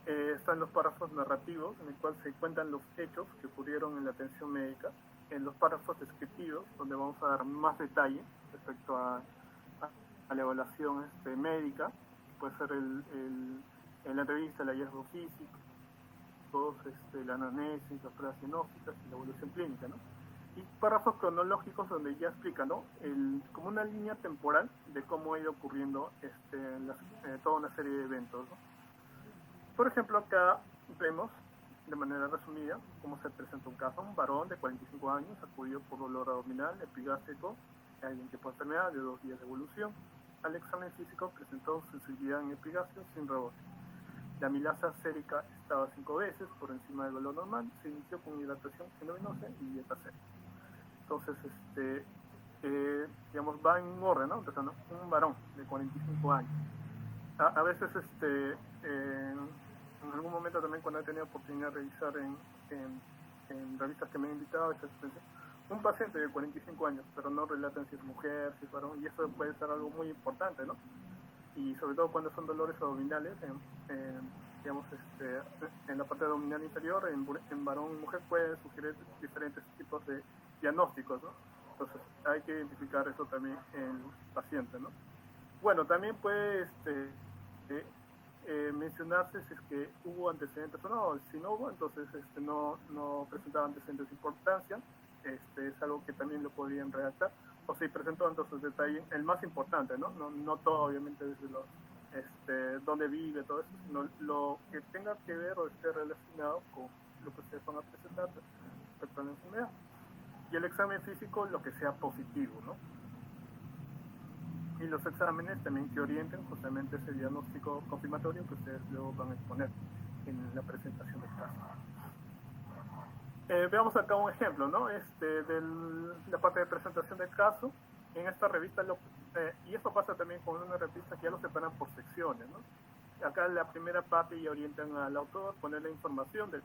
Están los párrafos narrativos, en el cual se cuentan los hechos que ocurrieron en la atención médica, en los párrafos descriptivos, donde vamos a dar más detalle respecto a la evaluación médica, puede ser la entrevista, el hallazgo físico, la anamnesis, las pruebas diagnósticas y la evolución clínica, ¿no? Y párrafos cronológicos donde ya explica, ¿no? Como una línea temporal de cómo ha ido ocurriendo toda una serie de eventos, ¿no? Por ejemplo, acá vemos de manera resumida cómo se presenta un caso. Un varón de 45 años acudió por dolor abdominal epigástrico, alguien que por enfermedad de 2 días de evolución. Al examen físico presentó sensibilidad en epigastrio sin rebote. La amilasa sérica estaba 5 veces por encima del valor normal. Se inició con hidratación endovenosa y dieta seca. Entonces, digamos, va en un orden, ¿no? Empezando, un varón de 45 años. A veces, en algún momento también cuando he tenido oportunidad de revisar en revistas que me han invitado, un paciente de 45 años, pero no relatan si es mujer, si es varón, y eso puede ser algo muy importante, ¿no? Y sobre todo cuando son dolores abdominales, digamos, en la parte abdominal inferior, en varón y mujer pueden sugerir diferentes tipos de diagnósticos, ¿no? Entonces hay que identificar eso también en el paciente, ¿no? Bueno, también puede mencionarse si es que hubo antecedentes o no. Si no hubo, entonces no presentaba antecedentes de importancia, es algo que también lo podrían redactar, o si presentó entonces detalle, el más importante, ¿no? No todo obviamente desde los dónde vive, todo eso, sino lo que tenga que ver o esté relacionado con lo que ustedes van a presentar respecto a la enfermedad. Y el examen físico, lo que sea positivo, ¿no? Y los exámenes también que orienten justamente ese diagnóstico confirmatorio que ustedes luego van a exponer en la presentación del caso. Veamos acá un ejemplo, ¿no? De la parte de presentación del caso. En esta revista, y esto pasa también con una revista que ya lo separan por secciones, ¿no? Acá en la primera parte ya orientan al autor, poner la información del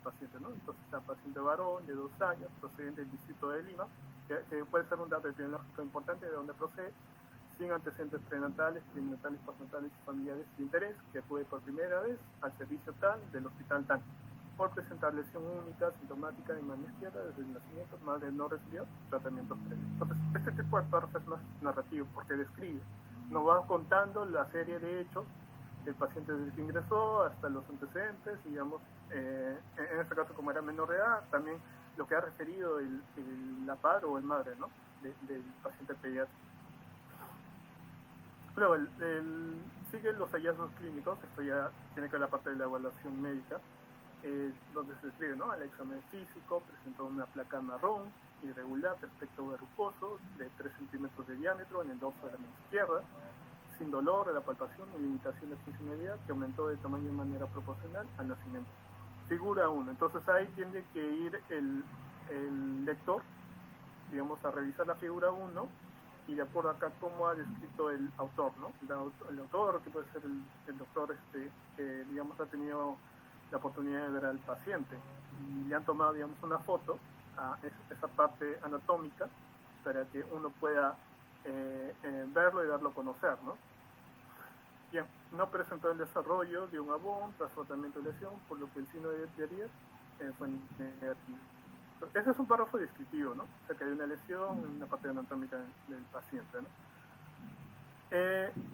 paciente, ¿no? Entonces, el paciente varón de 2 años, procedente del distrito de Lima, que puede ser un dato epidemiológico importante de donde procede, sin antecedentes prenatales, perinatales, postnatales y familiares de interés, que acude por primera vez al servicio tal del hospital tal, por presentar lesión única, sintomática de mano izquierda desde el nacimiento, madre no recibió tratamientos previos. Entonces, este tipo de párrafo es más narrativo porque describe, nos va contando la serie de hechos del paciente desde que ingresó hasta los antecedentes, digamos, en este caso como era menor de edad, también lo que ha referido la padre o el madre, ¿no? del paciente pediátrico. Luego, siguen los hallazgos clínicos, esto ya tiene que ver la parte de la evaluación médica, donde se describe, ¿no? El examen físico presentó una placa marrón, irregular, de aspecto verrucoso, de 3 centímetros de diámetro en el dorso de la mano izquierda, sin dolor de la palpación y limitación de funcionalidad que aumentó de tamaño de manera proporcional al nacimiento. Figura 1. Entonces ahí tiene que ir el lector, digamos, a revisar la figura 1 y de acuerdo acá cómo ha descrito el autor, ¿no? El autor, que puede ser el doctor que, digamos, ha tenido la oportunidad de ver al paciente y le han tomado, digamos, una foto a esa parte anatómica para que uno pueda verlo y darlo a conocer, ¿no? Bien, no presentó el desarrollo de un abón tras tratamiento de lesión, por lo que el signo de Dierier fue negativo. Ese es un párrafo descriptivo, ¿no? O sea, que hay una lesión en una parte anatómica del paciente, ¿no?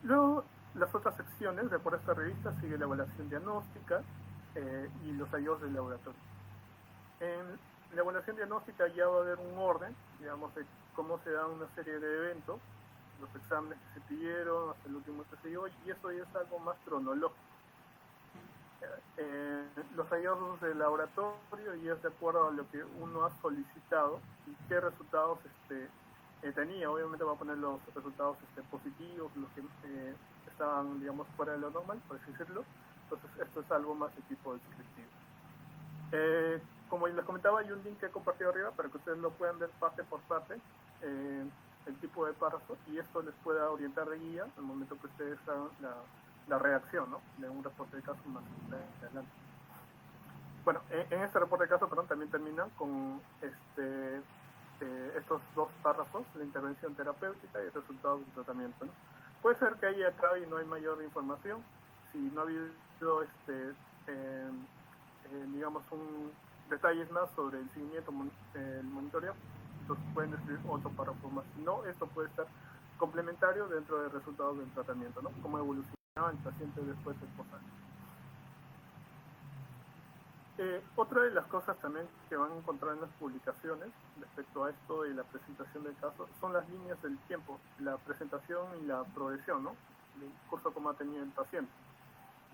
Luego, las otras secciones, de por esta revista, sigue la evaluación diagnóstica y los hallazgos del laboratorio. En la evaluación diagnóstica ya va a haber un orden, digamos, de cómo se dan una serie de eventos, los exámenes que se pidieron, hasta el último que se dio, y eso ya es algo más cronológico. Los hallazgos del laboratorio y es de acuerdo a lo que uno ha solicitado y qué resultados tenía. Obviamente va a poner los resultados positivos, los que estaban, digamos, fuera de lo normal, por así decirlo. Entonces esto es algo más de tipo descriptivo. Como les comentaba, hay un link que he compartido arriba para que ustedes lo puedan ver parte por parte, el tipo de párrafo, y esto les pueda orientar de guía al momento que ustedes hagan la redacción, ¿no? De un reporte de caso más adelante. Bueno, en este reporte de caso, perdón, también termina con estos dos párrafos, la intervención terapéutica y el resultado del tratamiento, ¿no? Puede ser que ahí acá y no hay mayor información, si no ha habido digamos detalles más sobre el seguimiento, el monitoreo, entonces pueden escribir otro párrafo más. Si no, esto puede estar complementario dentro del resultado del tratamiento, ¿no? Cómo evolucionaba el paciente después del posal. Otra de las cosas también que van a encontrar en las publicaciones respecto a esto de la presentación del caso son las líneas del tiempo, la presentación y la progresión, ¿no? El curso como ha tenido el paciente.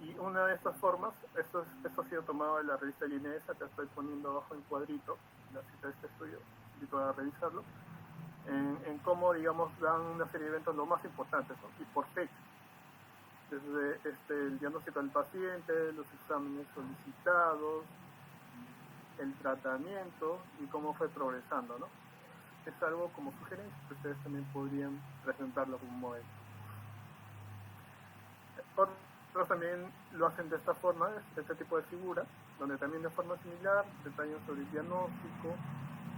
Y una de estas formas, esto ha sido tomado de la revista Linesa, que estoy poniendo abajo en cuadrito, la cita de este estudio, invito a revisarlo, en cómo, digamos, dan una serie de eventos lo más importantes, ¿no? Y por fecha. Desde el diagnóstico del paciente, los exámenes solicitados, el tratamiento y cómo fue progresando, ¿no? Es algo como sugerencia que ustedes también podrían presentarlo como modelo. Otros también lo hacen de esta forma, este tipo de figura, donde también de forma similar detallan sobre el diagnóstico,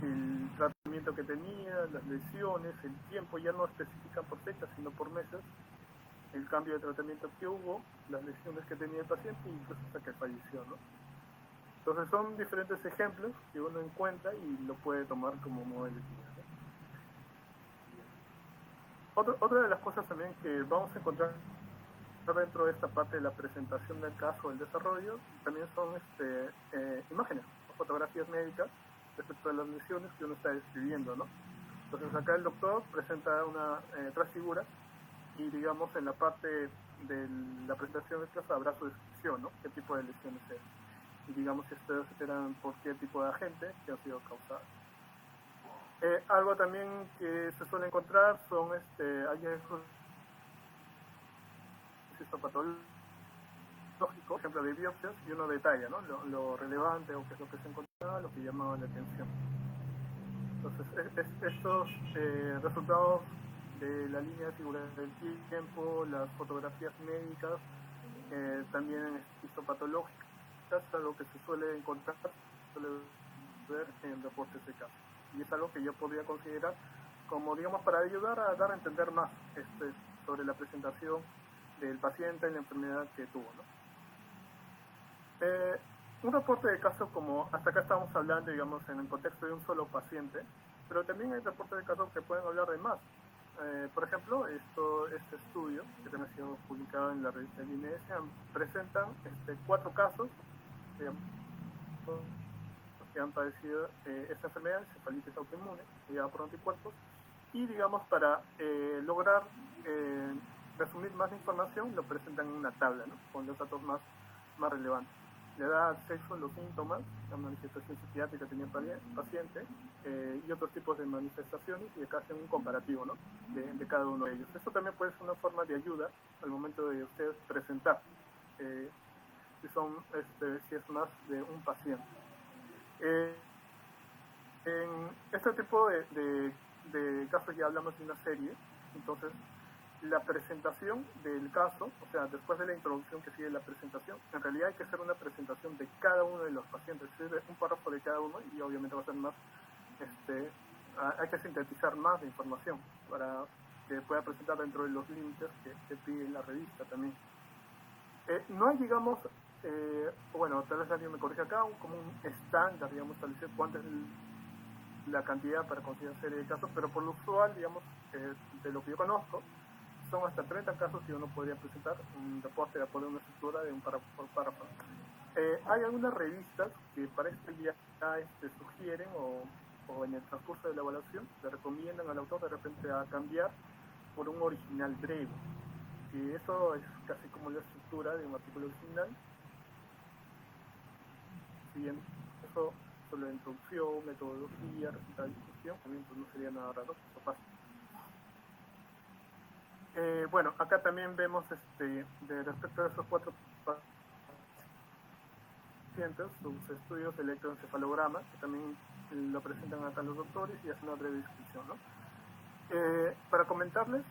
el tratamiento que tenía, las lesiones, el tiempo, ya no especifican por fechas, sino por meses, el cambio de tratamiento que hubo, las lesiones que tenía el paciente y incluso hasta que falleció, ¿no? Entonces son diferentes ejemplos que uno encuentra y lo puede tomar como modelo de guía, ¿no? Otra de las cosas también que vamos a encontrar dentro de esta parte de la presentación del caso, el desarrollo, también son imágenes, fotografías médicas respecto a las lesiones que uno está describiendo, ¿no? Entonces acá el doctor presenta tres figuras y, digamos, en la parte de la presentación del caso habrá su descripción, ¿no? ¿Qué tipo de lesiones es? Y, digamos, si ustedes eran por qué tipo de agente que ha sido causado. Algo también que se suele encontrar son hallazgos histopatológicos, por ejemplo, de biopsias, y uno detalla, ¿no? Lo relevante o qué es lo que se encontraba, lo que llamaba la atención. Entonces, estos resultados de la línea de figura del tiempo, las fotografías médicas, también histopatológicas, es algo que se suele encontrar, suele ver en reportes de caso. Y es algo que yo podría considerar como, digamos, para ayudar a dar a entender más sobre la presentación del paciente y la enfermedad que tuvo, ¿no? Un reporte de caso, como hasta acá estamos hablando, digamos, en el contexto de un solo paciente, pero también hay reportes de casos que pueden hablar de más. Por ejemplo, este estudio, que también ha sido publicado en la revista Linesa, presentan 4 casos que han padecido esta enfermedad, encefalitis autoinmune, mediada por anticuerpos, y, digamos, para lograr resumir más información, lo presentan en una tabla, ¿no? Con los datos más relevantes. La edad, sexo, los síntomas, la manifestación psiquiátrica que tenía el paciente y otros tipos de manifestaciones, y acá hacen un comparativo, ¿no? de cada uno de ellos. Esto también puede ser una forma de ayuda al momento de ustedes presentar, si es más de un paciente. En este tipo de casos ya hablamos de una serie, entonces la presentación del caso, o sea, después de la introducción que sigue la presentación, en realidad hay que hacer una presentación de cada uno de los pacientes, es decir, un párrafo de cada uno, y obviamente va a ser más, hay que sintetizar más de información para que pueda presentar dentro de los límites que pide la revista también. No hay, digamos, bueno, tal vez alguien me corrige acá, como un estándar, digamos, establecer cuánto es la cantidad para considerar serie de casos, pero por lo usual, digamos, de lo que yo conozco, son hasta 30 casos que uno podría presentar un reporte de apoyo a una estructura de un párrafo por párrafo. Hay algunas revistas que para este ya sugieren o en el transcurso de la evaluación le recomiendan al autor de repente a cambiar por un original breve, y eso es casi como la estructura de un artículo original. Si bien eso sobre la introducción, metodología, resultado de discusión, también pues no sería nada raro, eso pasa. Bueno, acá también vemos de respecto a esos 4 pacientes, sus estudios de electroencefalograma, que también lo presentan acá los doctores y hacen una breve descripción, ¿no? Para comentarles,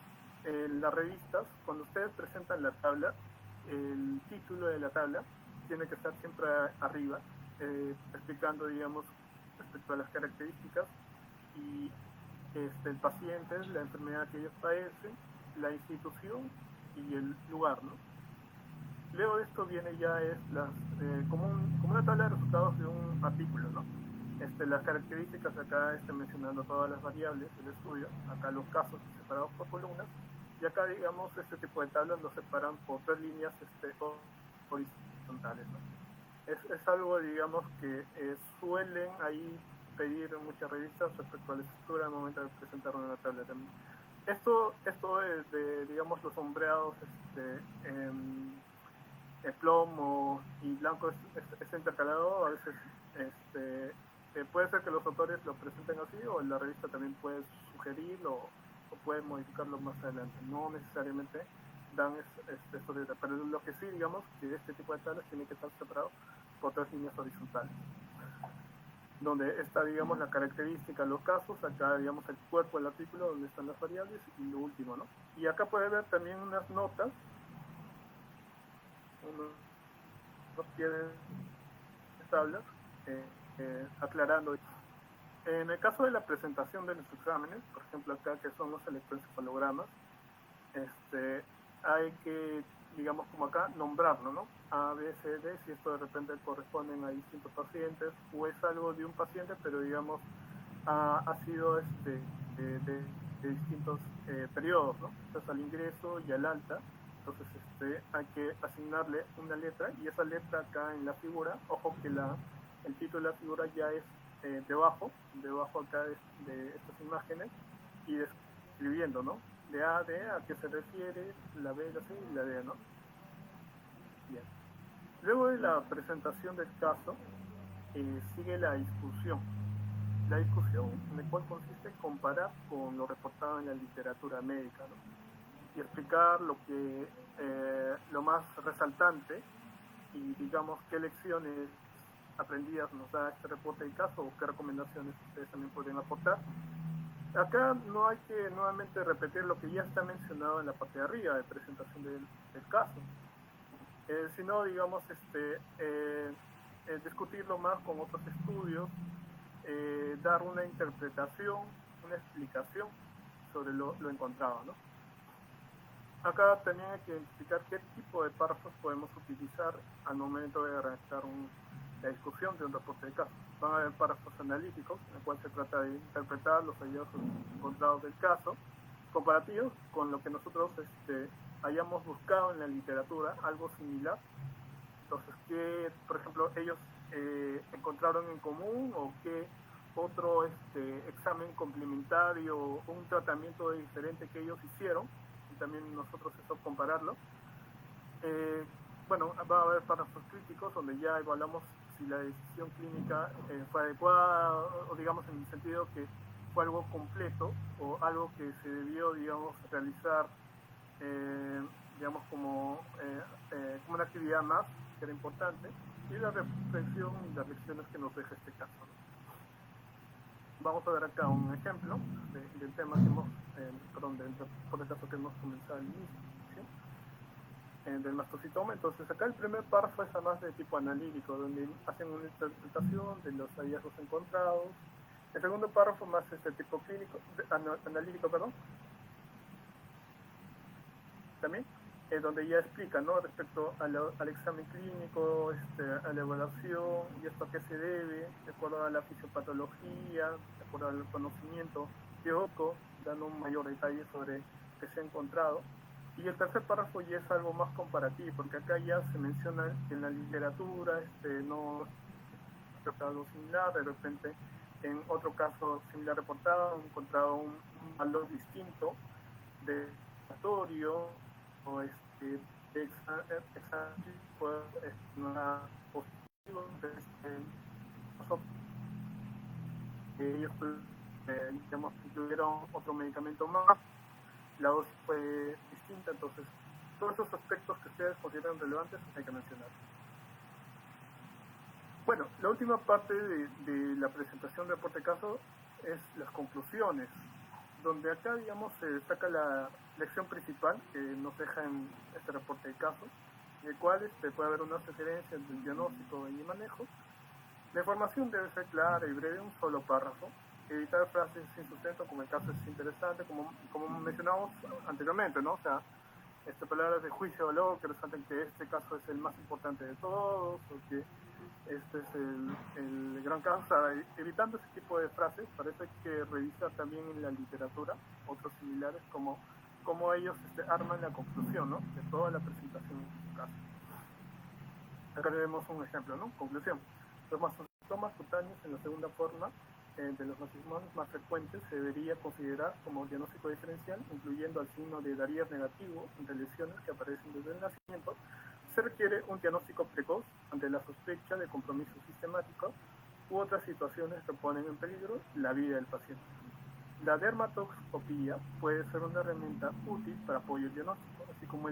las revistas, cuando ustedes presentan la tabla, el título de la tabla tiene que estar siempre arriba, explicando, digamos, respecto a las características y el paciente, la enfermedad que ellos padecen, la institución y el lugar, ¿no? Luego de esto viene ya como una tabla de resultados de un artículo, ¿no? Las características acá mencionando todas las variables del estudio, acá los casos separados por columnas, y acá digamos este tipo de tablas los separan por 3 líneas horizontales, ¿no? Es algo digamos que suelen ahí pedir en muchas revistas respecto a la estructura al momento de presentar una tabla también. Esto de digamos los sombreados el plomo y blanco es intercalado, a veces puede ser que los autores lo presenten así o la revista también puede sugerirlo o puede modificarlo más adelante, no necesariamente dan esto de, pero lo que sí digamos que este tipo de tablas tiene que estar separado por 3 líneas horizontales, donde está digamos la característica, los casos, acá digamos el cuerpo del artículo donde están las variables y lo último, ¿no? Y acá puede ver también unas notas, unos pie de tablas aclarando. En el caso de la presentación de los exámenes, por ejemplo acá que son los electroencefalogramas, hay que, digamos como acá, nombrarlo, ¿no? A, B, C, D, si esto de repente corresponden a distintos pacientes o es algo de un paciente, pero digamos ha sido de distintos periodos, ¿no? Entonces al ingreso y al alta, entonces hay que asignarle una letra y esa letra acá en la figura, ojo que el título de la figura ya es debajo acá de estas imágenes y describiendo, ¿no? De A, D, a qué se refiere, la B, la C y la D, ¿no? Bien. Luego de la presentación del caso, sigue la discusión. La discusión en la cual consiste en comparar con lo reportado en la literatura médica, ¿no? Y explicar lo más resaltante y digamos qué lecciones aprendidas nos da este reporte de caso o qué recomendaciones ustedes también podrían aportar. Acá no hay que nuevamente repetir lo que ya está mencionado en la parte de arriba de presentación del caso, sino digamos discutirlo más con otros estudios, dar una interpretación, una explicación sobre lo encontrado, ¿no? Acá también hay que identificar qué tipo de párrafos podemos utilizar al momento de redactar la discusión de un reporte de caso. Van a haber párrafos analíticos, en el cual se trata de interpretar los hallazgos encontrados del caso, comparativos con lo que nosotros hayamos buscado en la literatura, algo similar. Entonces, ¿qué, por ejemplo, ellos encontraron en común o qué otro examen complementario o un tratamiento diferente que ellos hicieron? Y también nosotros eso compararlo. Bueno, va a haber párrafos críticos donde ya evaluamos si la decisión clínica fue adecuada o digamos en el sentido que fue algo completo o algo que se debió, digamos, realizar digamos como una actividad más que era importante, y la reflexión y las lecciones que nos deja este caso, ¿no? Vamos a ver acá un ejemplo del tema que hemos, por el caso que hemos comenzado al inicio, ¿sí? Del mastocitoma. Entonces acá el primer párrafo es más de tipo analítico, donde hacen una interpretación de los hallazgos encontrados. El segundo párrafo más es de tipo clínico, analítico, perdón, también, donde ya explica, ¿no? Respecto al examen clínico, a la evaluación y esto a qué se debe, de acuerdo a la fisiopatología, de acuerdo al conocimiento teórico, dando un mayor detalle sobre qué se ha encontrado. Y el tercer párrafo ya es algo más comparativo, porque acá ya se menciona que en la literatura no es algo similar, de repente en otro caso similar reportado, han encontrado un valor distinto de laboratorio o una positivo, ellos digamos, incluyeron otro medicamento más, la dosis fue distinta, entonces todos esos aspectos que ustedes consideran relevantes hay que mencionar. Bueno, la última parte de la presentación del reporte de caso es las conclusiones, donde acá, digamos, se destaca la lección principal que nos deja en este reporte de caso, en el cual puede haber unas sugerencias del diagnóstico y manejo. La información debe ser clara y breve, un solo párrafo. evitar frases sin sustento, como el caso es interesante, como mencionamos anteriormente, ¿no? O sea, palabras de juicio de valor que resaltan que este caso es el más importante de todos, o que este es el gran caso. O sea, evitando ese tipo de frases, para eso hay que revisar también en la literatura otros similares, como ellos arman la conclusión, ¿no?, de toda la presentación en su caso. Acá tenemos un ejemplo, ¿no? Conclusión. Los mastomas cutáneos en la segunda forma de los mastomas más frecuentes se debería considerar como diagnóstico diferencial, incluyendo al signo de Darier negativo entre lesiones que aparecen desde el nacimiento. Se requiere un diagnóstico precoz ante la sospecha de compromiso sistemático u otras situaciones que ponen en peligro la vida del paciente. La dermatoscopía puede ser una herramienta útil para apoyo diagnóstico, así como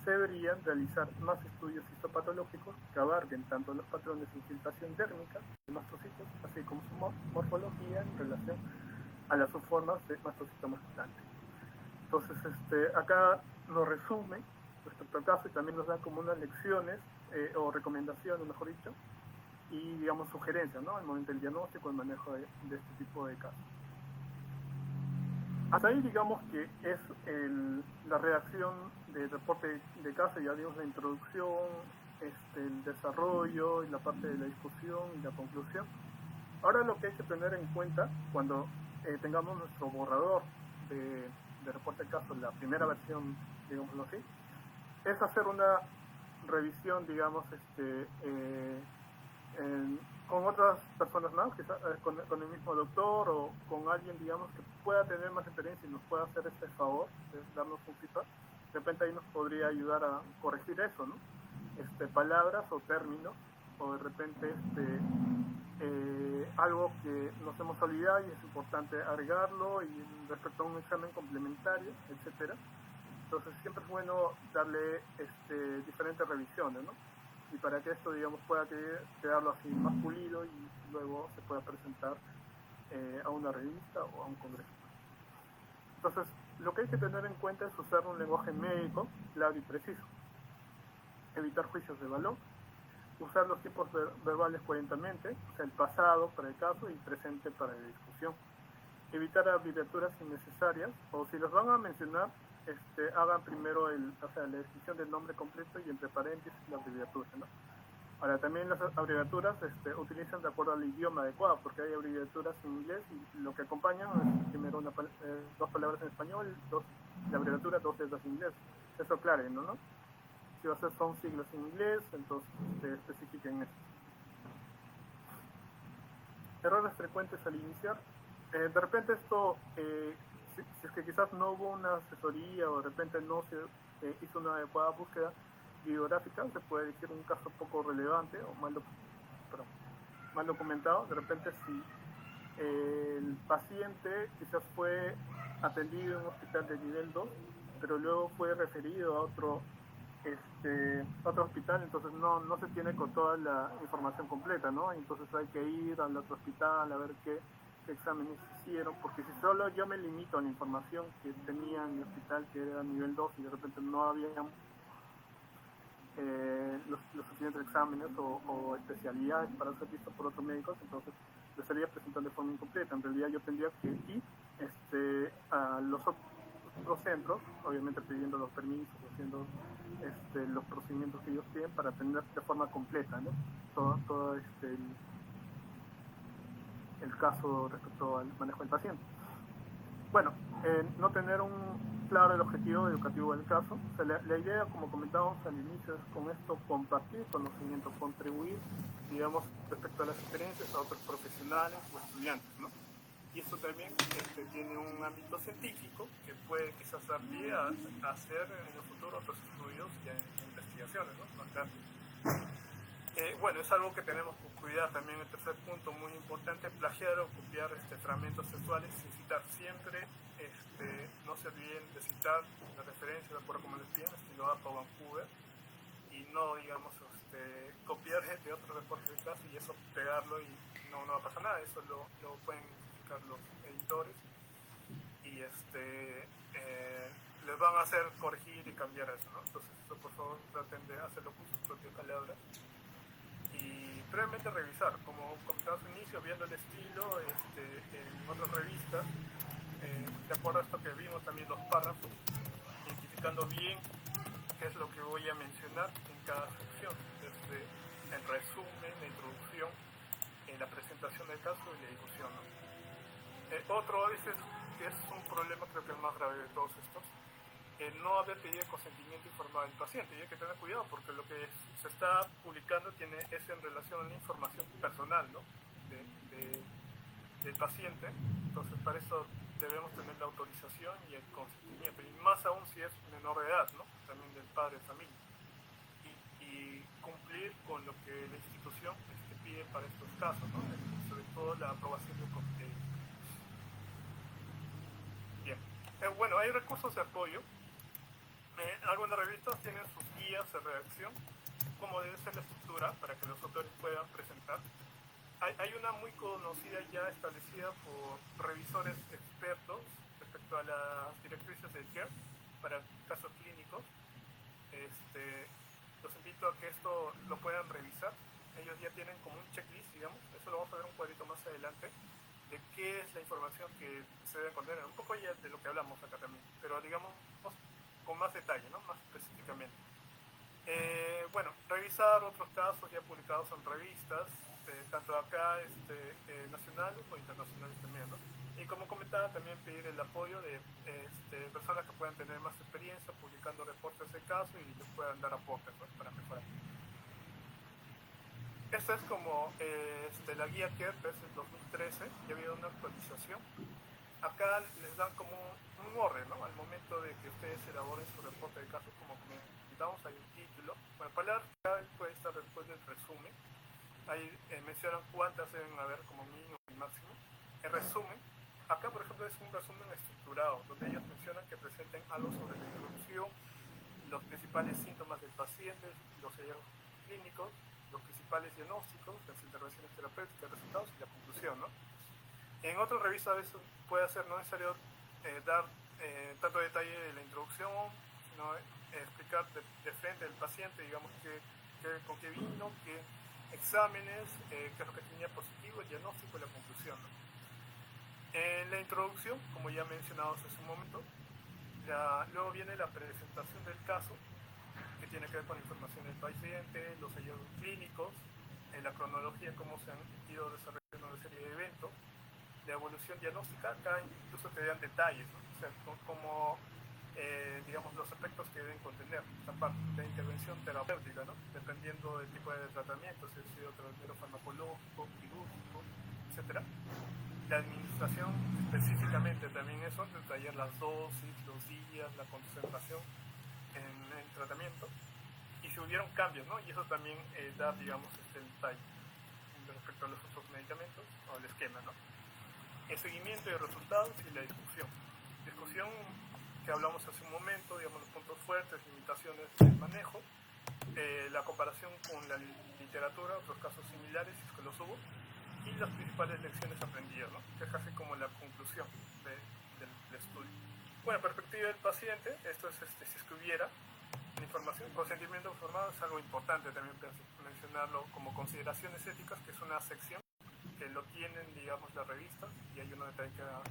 se deberían realizar más estudios histopatológicos que abarquen tanto los patrones de infiltración térmica de mastocitos, así como su morfología en relación a las subformas de mastocitoma cutáneo. Entonces, acá nos resume respecto al caso y también nos da como unas lecciones o recomendaciones, mejor dicho, y digamos sugerencias, ¿no?, al momento del diagnóstico y el manejo de este tipo de casos. Hasta ahí digamos que es la redacción del reporte de caso, ya vimos la introducción, el desarrollo y la parte de la discusión y la conclusión. Ahora lo que hay que tener en cuenta cuando tengamos nuestro borrador de reporte de caso, la primera versión, digámoslo así, es hacer una revisión, digamos, con otras personas más, quizás con el mismo doctor o con alguien, digamos, que pueda tener más experiencia y nos pueda hacer este favor de darnos un feedback. De repente ahí nos podría ayudar a corregir eso, ¿no? Palabras o términos, o de repente algo que nos hemos olvidado y es importante agregarlo, y respecto a un examen complementario, etcétera. Entonces siempre es bueno darle diferentes revisiones, ¿no? Y para que esto, digamos, pueda quedarlo así más pulido y luego se pueda presentar a una revista o a un congreso. Entonces, lo que hay que tener en cuenta es usar un lenguaje médico claro y preciso, evitar juicios de valor, usar los tiempos verbales coherentemente, o sea, el pasado para el caso y presente para la discusión, evitar abreviaturas innecesarias, o si los van a mencionar, hagan primero la descripción del nombre completo y entre paréntesis la abreviatura, ¿no? Ahora, también las abreviaturas utilizan de acuerdo al idioma adecuado, porque hay abreviaturas en inglés y lo que acompañan es primero dos palabras en español, la abreviatura, dos letras en inglés. Eso claro, ¿no? Si va a ser son siglas en inglés, entonces especifiquen esto. Errores frecuentes al iniciar. De repente esto, si es que quizás no hubo una asesoría o de repente no se hizo una adecuada búsqueda bibliográfica, se puede decir un caso poco relevante o mal documentado. De repente si el paciente quizás fue atendido en un hospital de nivel 2, pero luego fue referido a otro hospital, entonces no se tiene con toda la información completa, ¿no? Entonces hay que ir al otro hospital a ver qué exámenes hicieron, porque si solo yo me limito a la información que tenía en mi hospital, que era nivel 2, y de repente no había los suficientes exámenes o especialidades para ser vistos por otros médicos, entonces lo estaría presentando de forma incompleta. En realidad yo tendría que ir a los otros centros, obviamente pidiendo los permisos, haciendo los procedimientos que ellos tienen para atender de forma completa, ¿no?, todo el caso respecto al manejo del paciente. Bueno, no tener claro el objetivo educativo del caso. O sea, la idea, como comentábamos al inicio, es con esto compartir conocimiento, contribuir, digamos, respecto a las experiencias a otros profesionales o estudiantes, ¿no? Y esto también tiene un ámbito científico que puede quizás dar pie a hacer en el futuro otros estudios y investigaciones, ¿no? Bueno, es algo que tenemos que cuidar también. El tercer punto muy importante: plagiar o copiar fragmentos textuales sin citar. Siempre no se olviden de citar la referencia de acuerdo como les piden, estilo APA o Vancouver, y no, digamos, copiar de otros reportes de caso y eso pegarlo y no va a pasar nada. Eso lo pueden identificar los editores y les van a hacer corregir y cambiar eso, ¿no? Entonces eso, por favor, traten de hacerlo con sus propias palabras. y previamente revisar, como comentabas al inicio, viendo el estilo en otras revistas, de acuerdo a esto que vimos también los párrafos, identificando bien qué es lo que voy a mencionar en cada sección, desde el resumen, la introducción, la presentación del caso y la discusión, ¿no? Otro a veces que es un problema, creo que el más grave de todos estos, no haber pedido consentimiento informado del paciente, y hay que tener cuidado porque lo que se está publicando es en relación a la información personal, ¿no? del paciente. Entonces para eso debemos tener la autorización y el consentimiento, y más aún si es menor de edad, ¿no? También del padre de familia, y cumplir con lo que la institución pide para estos casos, ¿no? Sobre todo la aprobación de un comité. Bien, bueno, hay recursos de apoyo. Algunas revistas tienen sus guías de redacción, cómo debe ser la estructura para que los autores puedan presentar. Hay una muy conocida ya establecida por revisores expertos respecto a las directrices del CARE para casos clínicos. Los invito a que esto lo puedan revisar. Ellos ya tienen como un checklist, digamos, eso lo vamos a ver un cuadrito más adelante, de qué es la información que se debe contener, un poco ya de lo que hablamos acá también, pero digamos con más detalle, ¿no? Más específicamente. Bueno, revisar otros casos ya publicados en revistas, tanto acá nacionales o internacionales también, ¿no? Y como comentaba, también pedir el apoyo de personas que puedan tener más experiencia publicando reportes de caso y les puedan dar aportes, ¿no? Para mejorar. Esta es como la guía CARE desde el 2013, ya ha habido una actualización. Acá les dan como un orden, ¿no? Al momento de que ustedes elaboren su reporte de caso, como comentamos, hay un título. Bueno, palabras clave puede estar después del resumen. Ahí mencionan cuántas deben haber como mínimo y máximo. El resumen, acá por ejemplo es un resumen estructurado, donde ellos mencionan que presenten algo sobre la introducción, los principales síntomas del paciente, los hallazgos clínicos, los principales diagnósticos, las intervenciones terapéuticas, resultados y la conclusión, ¿no? En otras revistas a veces puede ser no necesario dar tanto detalle de la introducción, sino explicar de frente al paciente, digamos, con qué vino, qué exámenes, qué es lo que tenía positivo, el diagnóstico y la conclusión, ¿no? En la introducción, como ya mencionamos hace un momento, luego viene la presentación del caso, que tiene que ver con la información del paciente, los hallazgos clínicos, la cronología, cómo se han ido desarrollando una serie de eventos, la evolución diagnóstica. Acá incluso te dan detalles, ¿no? O sea, como digamos, los aspectos que deben contener esta parte de intervención terapéutica, ¿no? Dependiendo del tipo de tratamiento, si es tratamiento farmacológico, quirúrgico, etc. La administración, específicamente también eso, detallar las dosis, los días, la concentración en el tratamiento, y si hubieron cambios, ¿no? Y eso también da, digamos, el detalle respecto a los otros medicamentos o el esquema, ¿no? El seguimiento de resultados y la discusión. Discusión que hablamos hace un momento, digamos, los puntos fuertes, limitaciones del manejo, la comparación con la literatura, otros casos similares, si es que los hubo, y las principales lecciones aprendidas, ¿no? Que es casi como la conclusión del estudio. Bueno, perspectiva del paciente, esto es si es que hubiera la información, consentimiento informado es algo importante también mencionarlo como consideraciones éticas, que es una sección que lo tienen, digamos, las revistas, y hay uno detalle que ha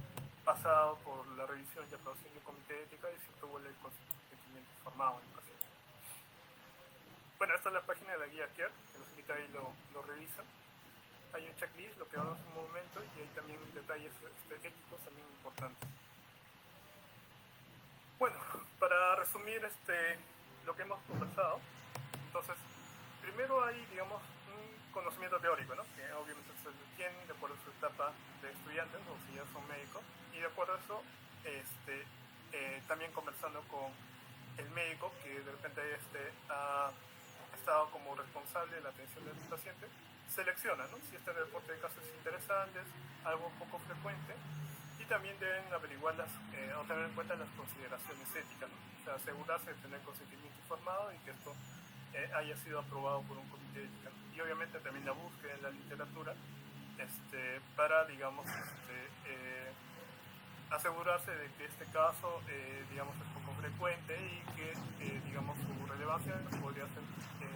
pasado por la revisión y aprobación del comité de ética y se tuvo el consentimiento informado en el paciente. Bueno, esta es la página de la guía CARE, que los invito ahí lo revisan. Hay un checklist, lo que hablamos en un momento, y hay también detalles éticos también importantes. Bueno, para resumir lo que hemos conversado, entonces, primero hay, digamos, un conocimiento teórico, ¿no? Que obviamente se tiene de acuerdo a su etapa de estudiantes, o si ya son médicos, y de acuerdo a eso, también conversando con el médico que de repente ha estado como responsable de la atención del paciente, selecciona, ¿no? Si este reporte de casos es interesante, algo poco frecuente, y también deben averiguar o tener en cuenta las consideraciones éticas, ¿no? O sea, asegurarse de tener consentimiento informado y que esto haya sido aprobado por un comité de ética. Y obviamente también la búsqueda en la literatura para, digamos, asegurarse de que este caso, digamos, es poco frecuente y que, digamos, su relevancia podría ser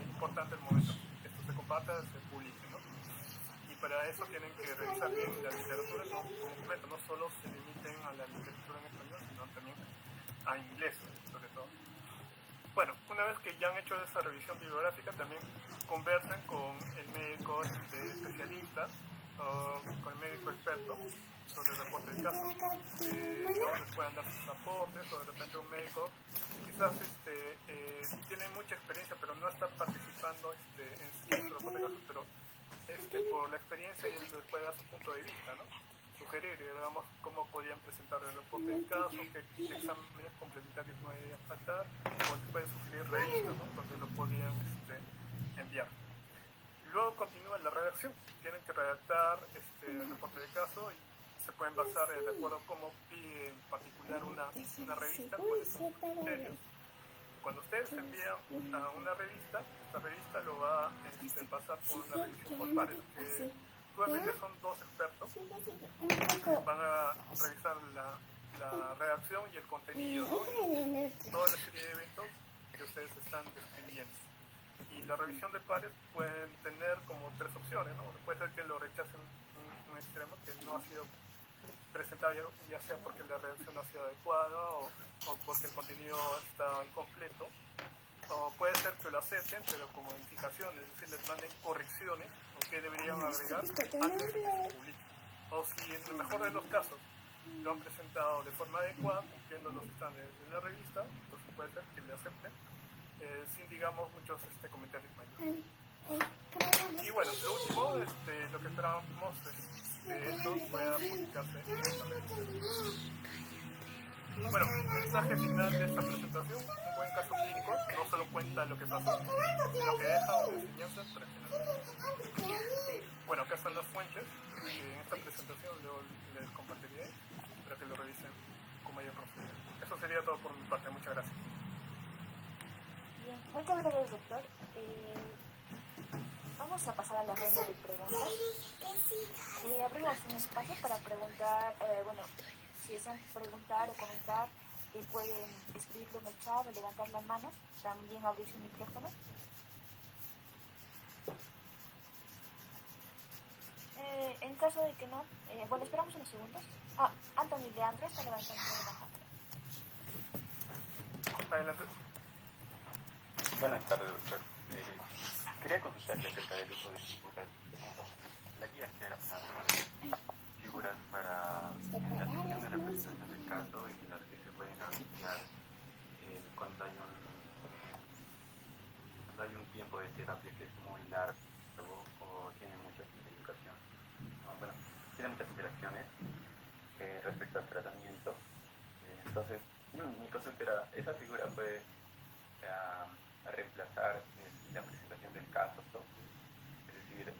importante en el momento que esto se comparta, se publique, ¿no? Y para eso tienen que revisar bien la literatura completa, no solo se limiten a la literatura en español, sino también a inglés, sobre todo. Bueno, una vez que ya han hecho esa revisión bibliográfica, también conversen con el médico especialista o con el médico experto sobre el reporte del caso. Digamos, les puedan dar sus aportes, o de repente un médico quizás tiene mucha experiencia, pero no está participando en sí en su reporte del caso, pero por la experiencia y les puede dar su punto de vista, ¿no? Sugerir, digamos, cómo podían presentar el reporte del caso, qué exámenes complementarios no debían faltar, o les pueden sugerir revistas, ¿no? Donde lo podían enviar. Luego continúa la redacción. Tienen que redactar el reporte del caso y se pueden basar de acuerdo a cómo pide en particular una revista, cuáles son sus criterios. Cuando ustedes envían a una revista, esta revista lo va a pasar por una revisión por pares, que actualmente son 2 expertos que van a revisar la redacción y el contenido, ¿no? Toda la serie de eventos que ustedes están describiendo. Y la revisión de pares pueden tener como 3 opciones, ¿no? Puede ser que lo rechacen un extremo, que no ha sido presentado, ya sea porque la redacción no ha sido adecuada o porque el contenido está incompleto, o puede ser que lo acepten, pero con modificaciones, es decir, les manden correcciones o que deberían agregar antes de que se publique. O si en el mejor de los casos lo han presentado de forma adecuada, cumpliendo los estándares de la revista, entonces puede ser que le acepten sin, digamos, muchos comentarios mayores. Y bueno, lo último, lo que esperábamos es que esto pueda publicarse inmediatamente. Bueno, mensaje final de esta presentación: un buen caso clínico no solo cuenta lo que pasó, sino que deja una enseñanza para quienes. Bueno, acá están las fuentes que en esta presentación les compartiré para que lo revisen con mayor profundidad. Eso sería todo por mi parte. Muchas gracias. Bien, muchas gracias, doctor. Vamos a pasar a la ronda de preguntas. Abrimos un espacio para preguntar, si desean preguntar o comentar, pueden escribirlo en el chat o levantar la mano, también abrir su micrófono. En caso de que no, esperamos unos segundos. Anthony Leandro está levantando la mano. Adelante. Buenas tardes, doctor. Quería consultarle acerca del uso de figuras. La guía que era figuras para la sesión de representación del caso y las que se pueden anunciar cuando hay un tiempo de terapia que es muy largo o tiene mucha simplificación. Bueno, tiene muchas interacciones respecto al tratamiento. Entonces, mi consulta era, ¿esa figura puede a reemplazar la presentación del caso, ¿no? Es decir,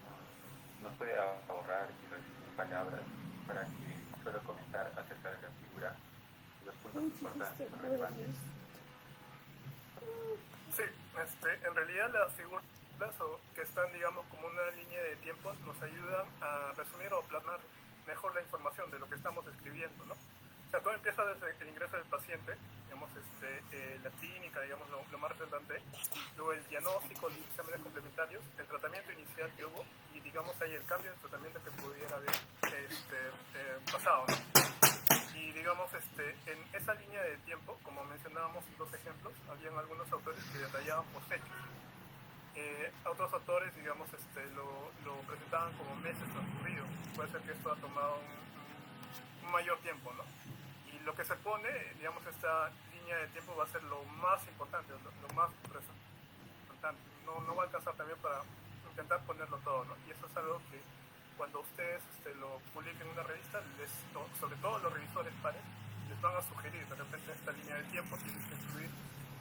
nos puede ahorrar palabras para que pueda comentar acerca de la figura y los puntos importantes o relevantes? Sí, en realidad las figuras que están, digamos, como una línea de tiempo nos ayudan a resumir o plasmar mejor la información de lo que estamos escribiendo, ¿no? O sea, todo empieza desde el ingreso del paciente, digamos, la clínica, digamos, lo más relevante, luego el diagnóstico, los exámenes complementarios, el tratamiento inicial que hubo y, digamos, ahí el cambio de tratamiento que pudiera haber pasado, ¿no? Y, digamos, en esa línea de tiempo, como mencionábamos en 2 ejemplos, habían algunos autores que detallaban por fechas. Otros autores, digamos, lo presentaban como meses transcurridos. Puede ser que esto ha tomado un mayor tiempo, ¿no? Y lo que se pone, digamos, esta línea de tiempo va a ser lo más importante, lo más resaltante. No va a alcanzar también para intentar ponerlo todo, ¿no? Y eso es algo que cuando ustedes lo publiquen en una revista, sobre todo los revisores pares, les van a sugerir de repente esta línea de tiempo, tienes que incluir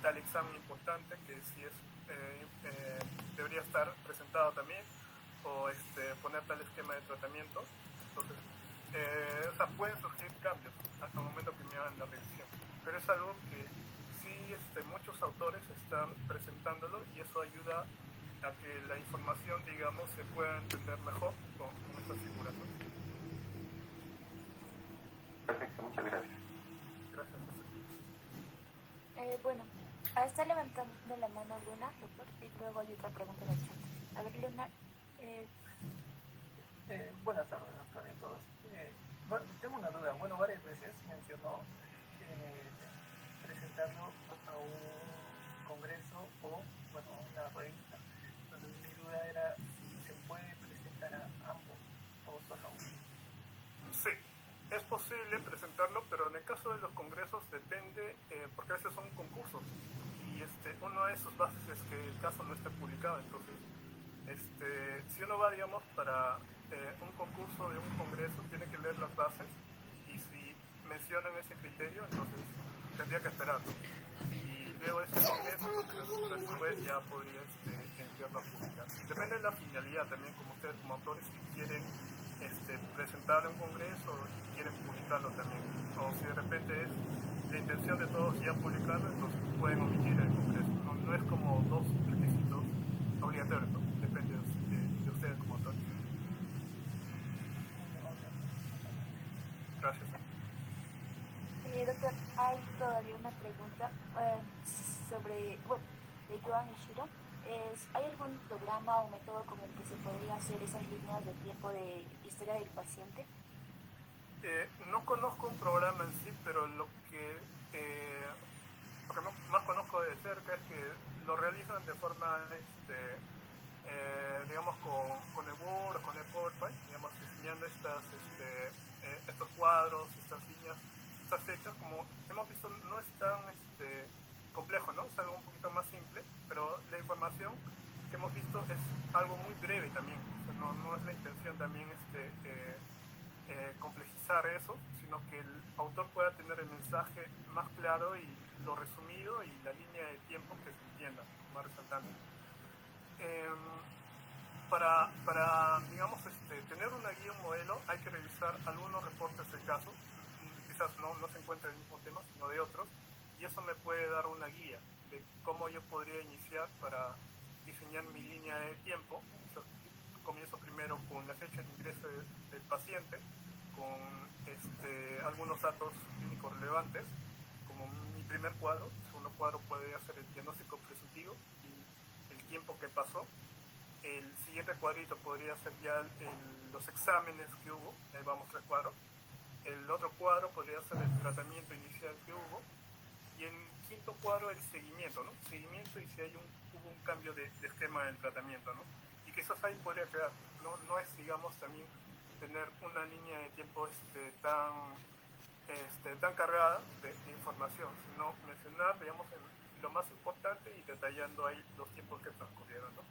tal examen importante que si es debería estar presentado también, o poner tal esquema de tratamiento. Entonces, pueden surgir cambios hasta el momento que me hagan la revisión, pero es algo que sí muchos autores están presentándolo y eso ayuda a que la información, digamos, se pueda entender mejor con estas figuras. Perfecto, muchas gracias. Gracias. Está levantando la mano Luna, doctor, y luego hay otra pregunta en el chat. A ver, Leonard, Buenas tardes, doctor, y todos. Bueno, tengo una duda. Bueno, varias veces mencionó presentarlo a un congreso o, bueno, una revista. Entonces, mi duda era si se puede presentar a ambos o solo a uno. Sí, es posible presentarlo, pero en el caso de los congresos depende, porque a veces son concursos y una de sus bases es que el caso no esté publicado. Entonces, si uno va, digamos, para un concurso de un congreso, tiene que leer las bases y si mencionan ese criterio, entonces tendría que esperar. Y luego de ese congreso, después ya podría enviarlo a publicar. Depende de la finalidad también, como ustedes como autores, si quieren presentarlo en un congreso y quieren publicarlo también. O si de repente es la intención de todos ya publicarlo, entonces pueden omitir el congreso. No es como dos requisitos obligatorios, ¿no? Depende de ustedes como autores. Gracias. doctor, hay todavía una pregunta sobre, bueno, de Joan Ishiro. ¿Hay algún programa o método con el que se podría hacer esas líneas de tiempo de historia del paciente? No conozco un programa en sí, pero lo que más conozco de cerca es que lo realizan de forma, digamos, con el Word, con el PowerPoint, digamos, diseñando estos cuadros, estas líneas, estas fechas, como hemos visto, no es tan complejo, ¿no? Es algo un poquito más simple, pero la información que hemos visto es algo muy breve también. O sea, no es la intención también complejizar eso, sino que el autor pueda tener el mensaje más claro y lo resumido y la línea de tiempo que se entienda, más resaltando. Para digamos, tener una guía, un modelo, hay que revisar algunos reportes del caso. Quizás no se encuentra el mismo tema, sino de otros, y eso me puede dar una guía de cómo yo podría iniciar para diseñar mi línea de tiempo. O sea, comienzo primero con la fecha de ingreso del paciente, con algunos datos clínicos relevantes, como mi primer cuadro. El segundo cuadro puede ser el diagnóstico presuntivo y el tiempo que pasó. El siguiente cuadrito podría ser ya los exámenes que hubo, ahí vamos 3 cuadros. El otro cuadro podría ser el tratamiento inicial que hubo. Y en el quinto cuadro el seguimiento, ¿no? Seguimiento y si hubo un cambio de esquema del tratamiento, ¿no? Y quizás ahí podría quedar. No es, digamos, también tener una línea de tiempo tan cargada de información, sino mencionar, digamos, lo más importante y detallando ahí los tiempos que transcurrieron, ¿no?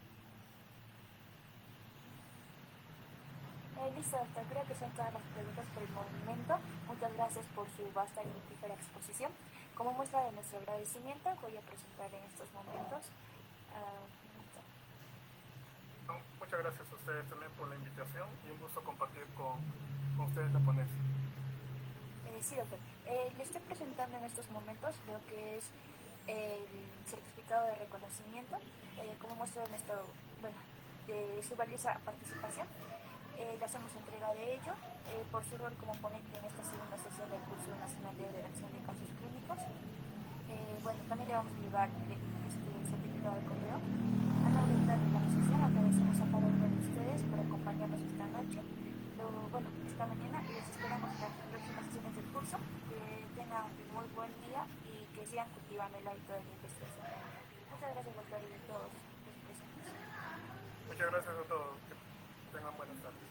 Listo, doctor. Creo que son todas las preguntas por el momento. Muchas gracias por su vasta y fructífera exposición. Como muestra de nuestro agradecimiento, voy a presentar en estos momentos. Muchas gracias a ustedes también por la invitación y un gusto compartir con ustedes la ponencia. Sí, doctor. Le estoy presentando en estos momentos lo que es el certificado de reconocimiento, como muestra de su valiosa participación. Le hacemos entrega de ello por su rol como ponente en esta segunda sesión del curso nacional de redacción de casos clínicos. También le vamos a llevar este certificado de correo. A la vuelta de la sesión agradecemos a cada uno de ustedes por acompañarnos esta noche, esta mañana, y les esperamos en las próximas sesiones del curso. Que tengan un muy buen día y que sigan cultivando el hábito de la investigación. Muchas gracias, doctor, y a todos los presentes. Muchas gracias a todos. Que tengan buenas tardes.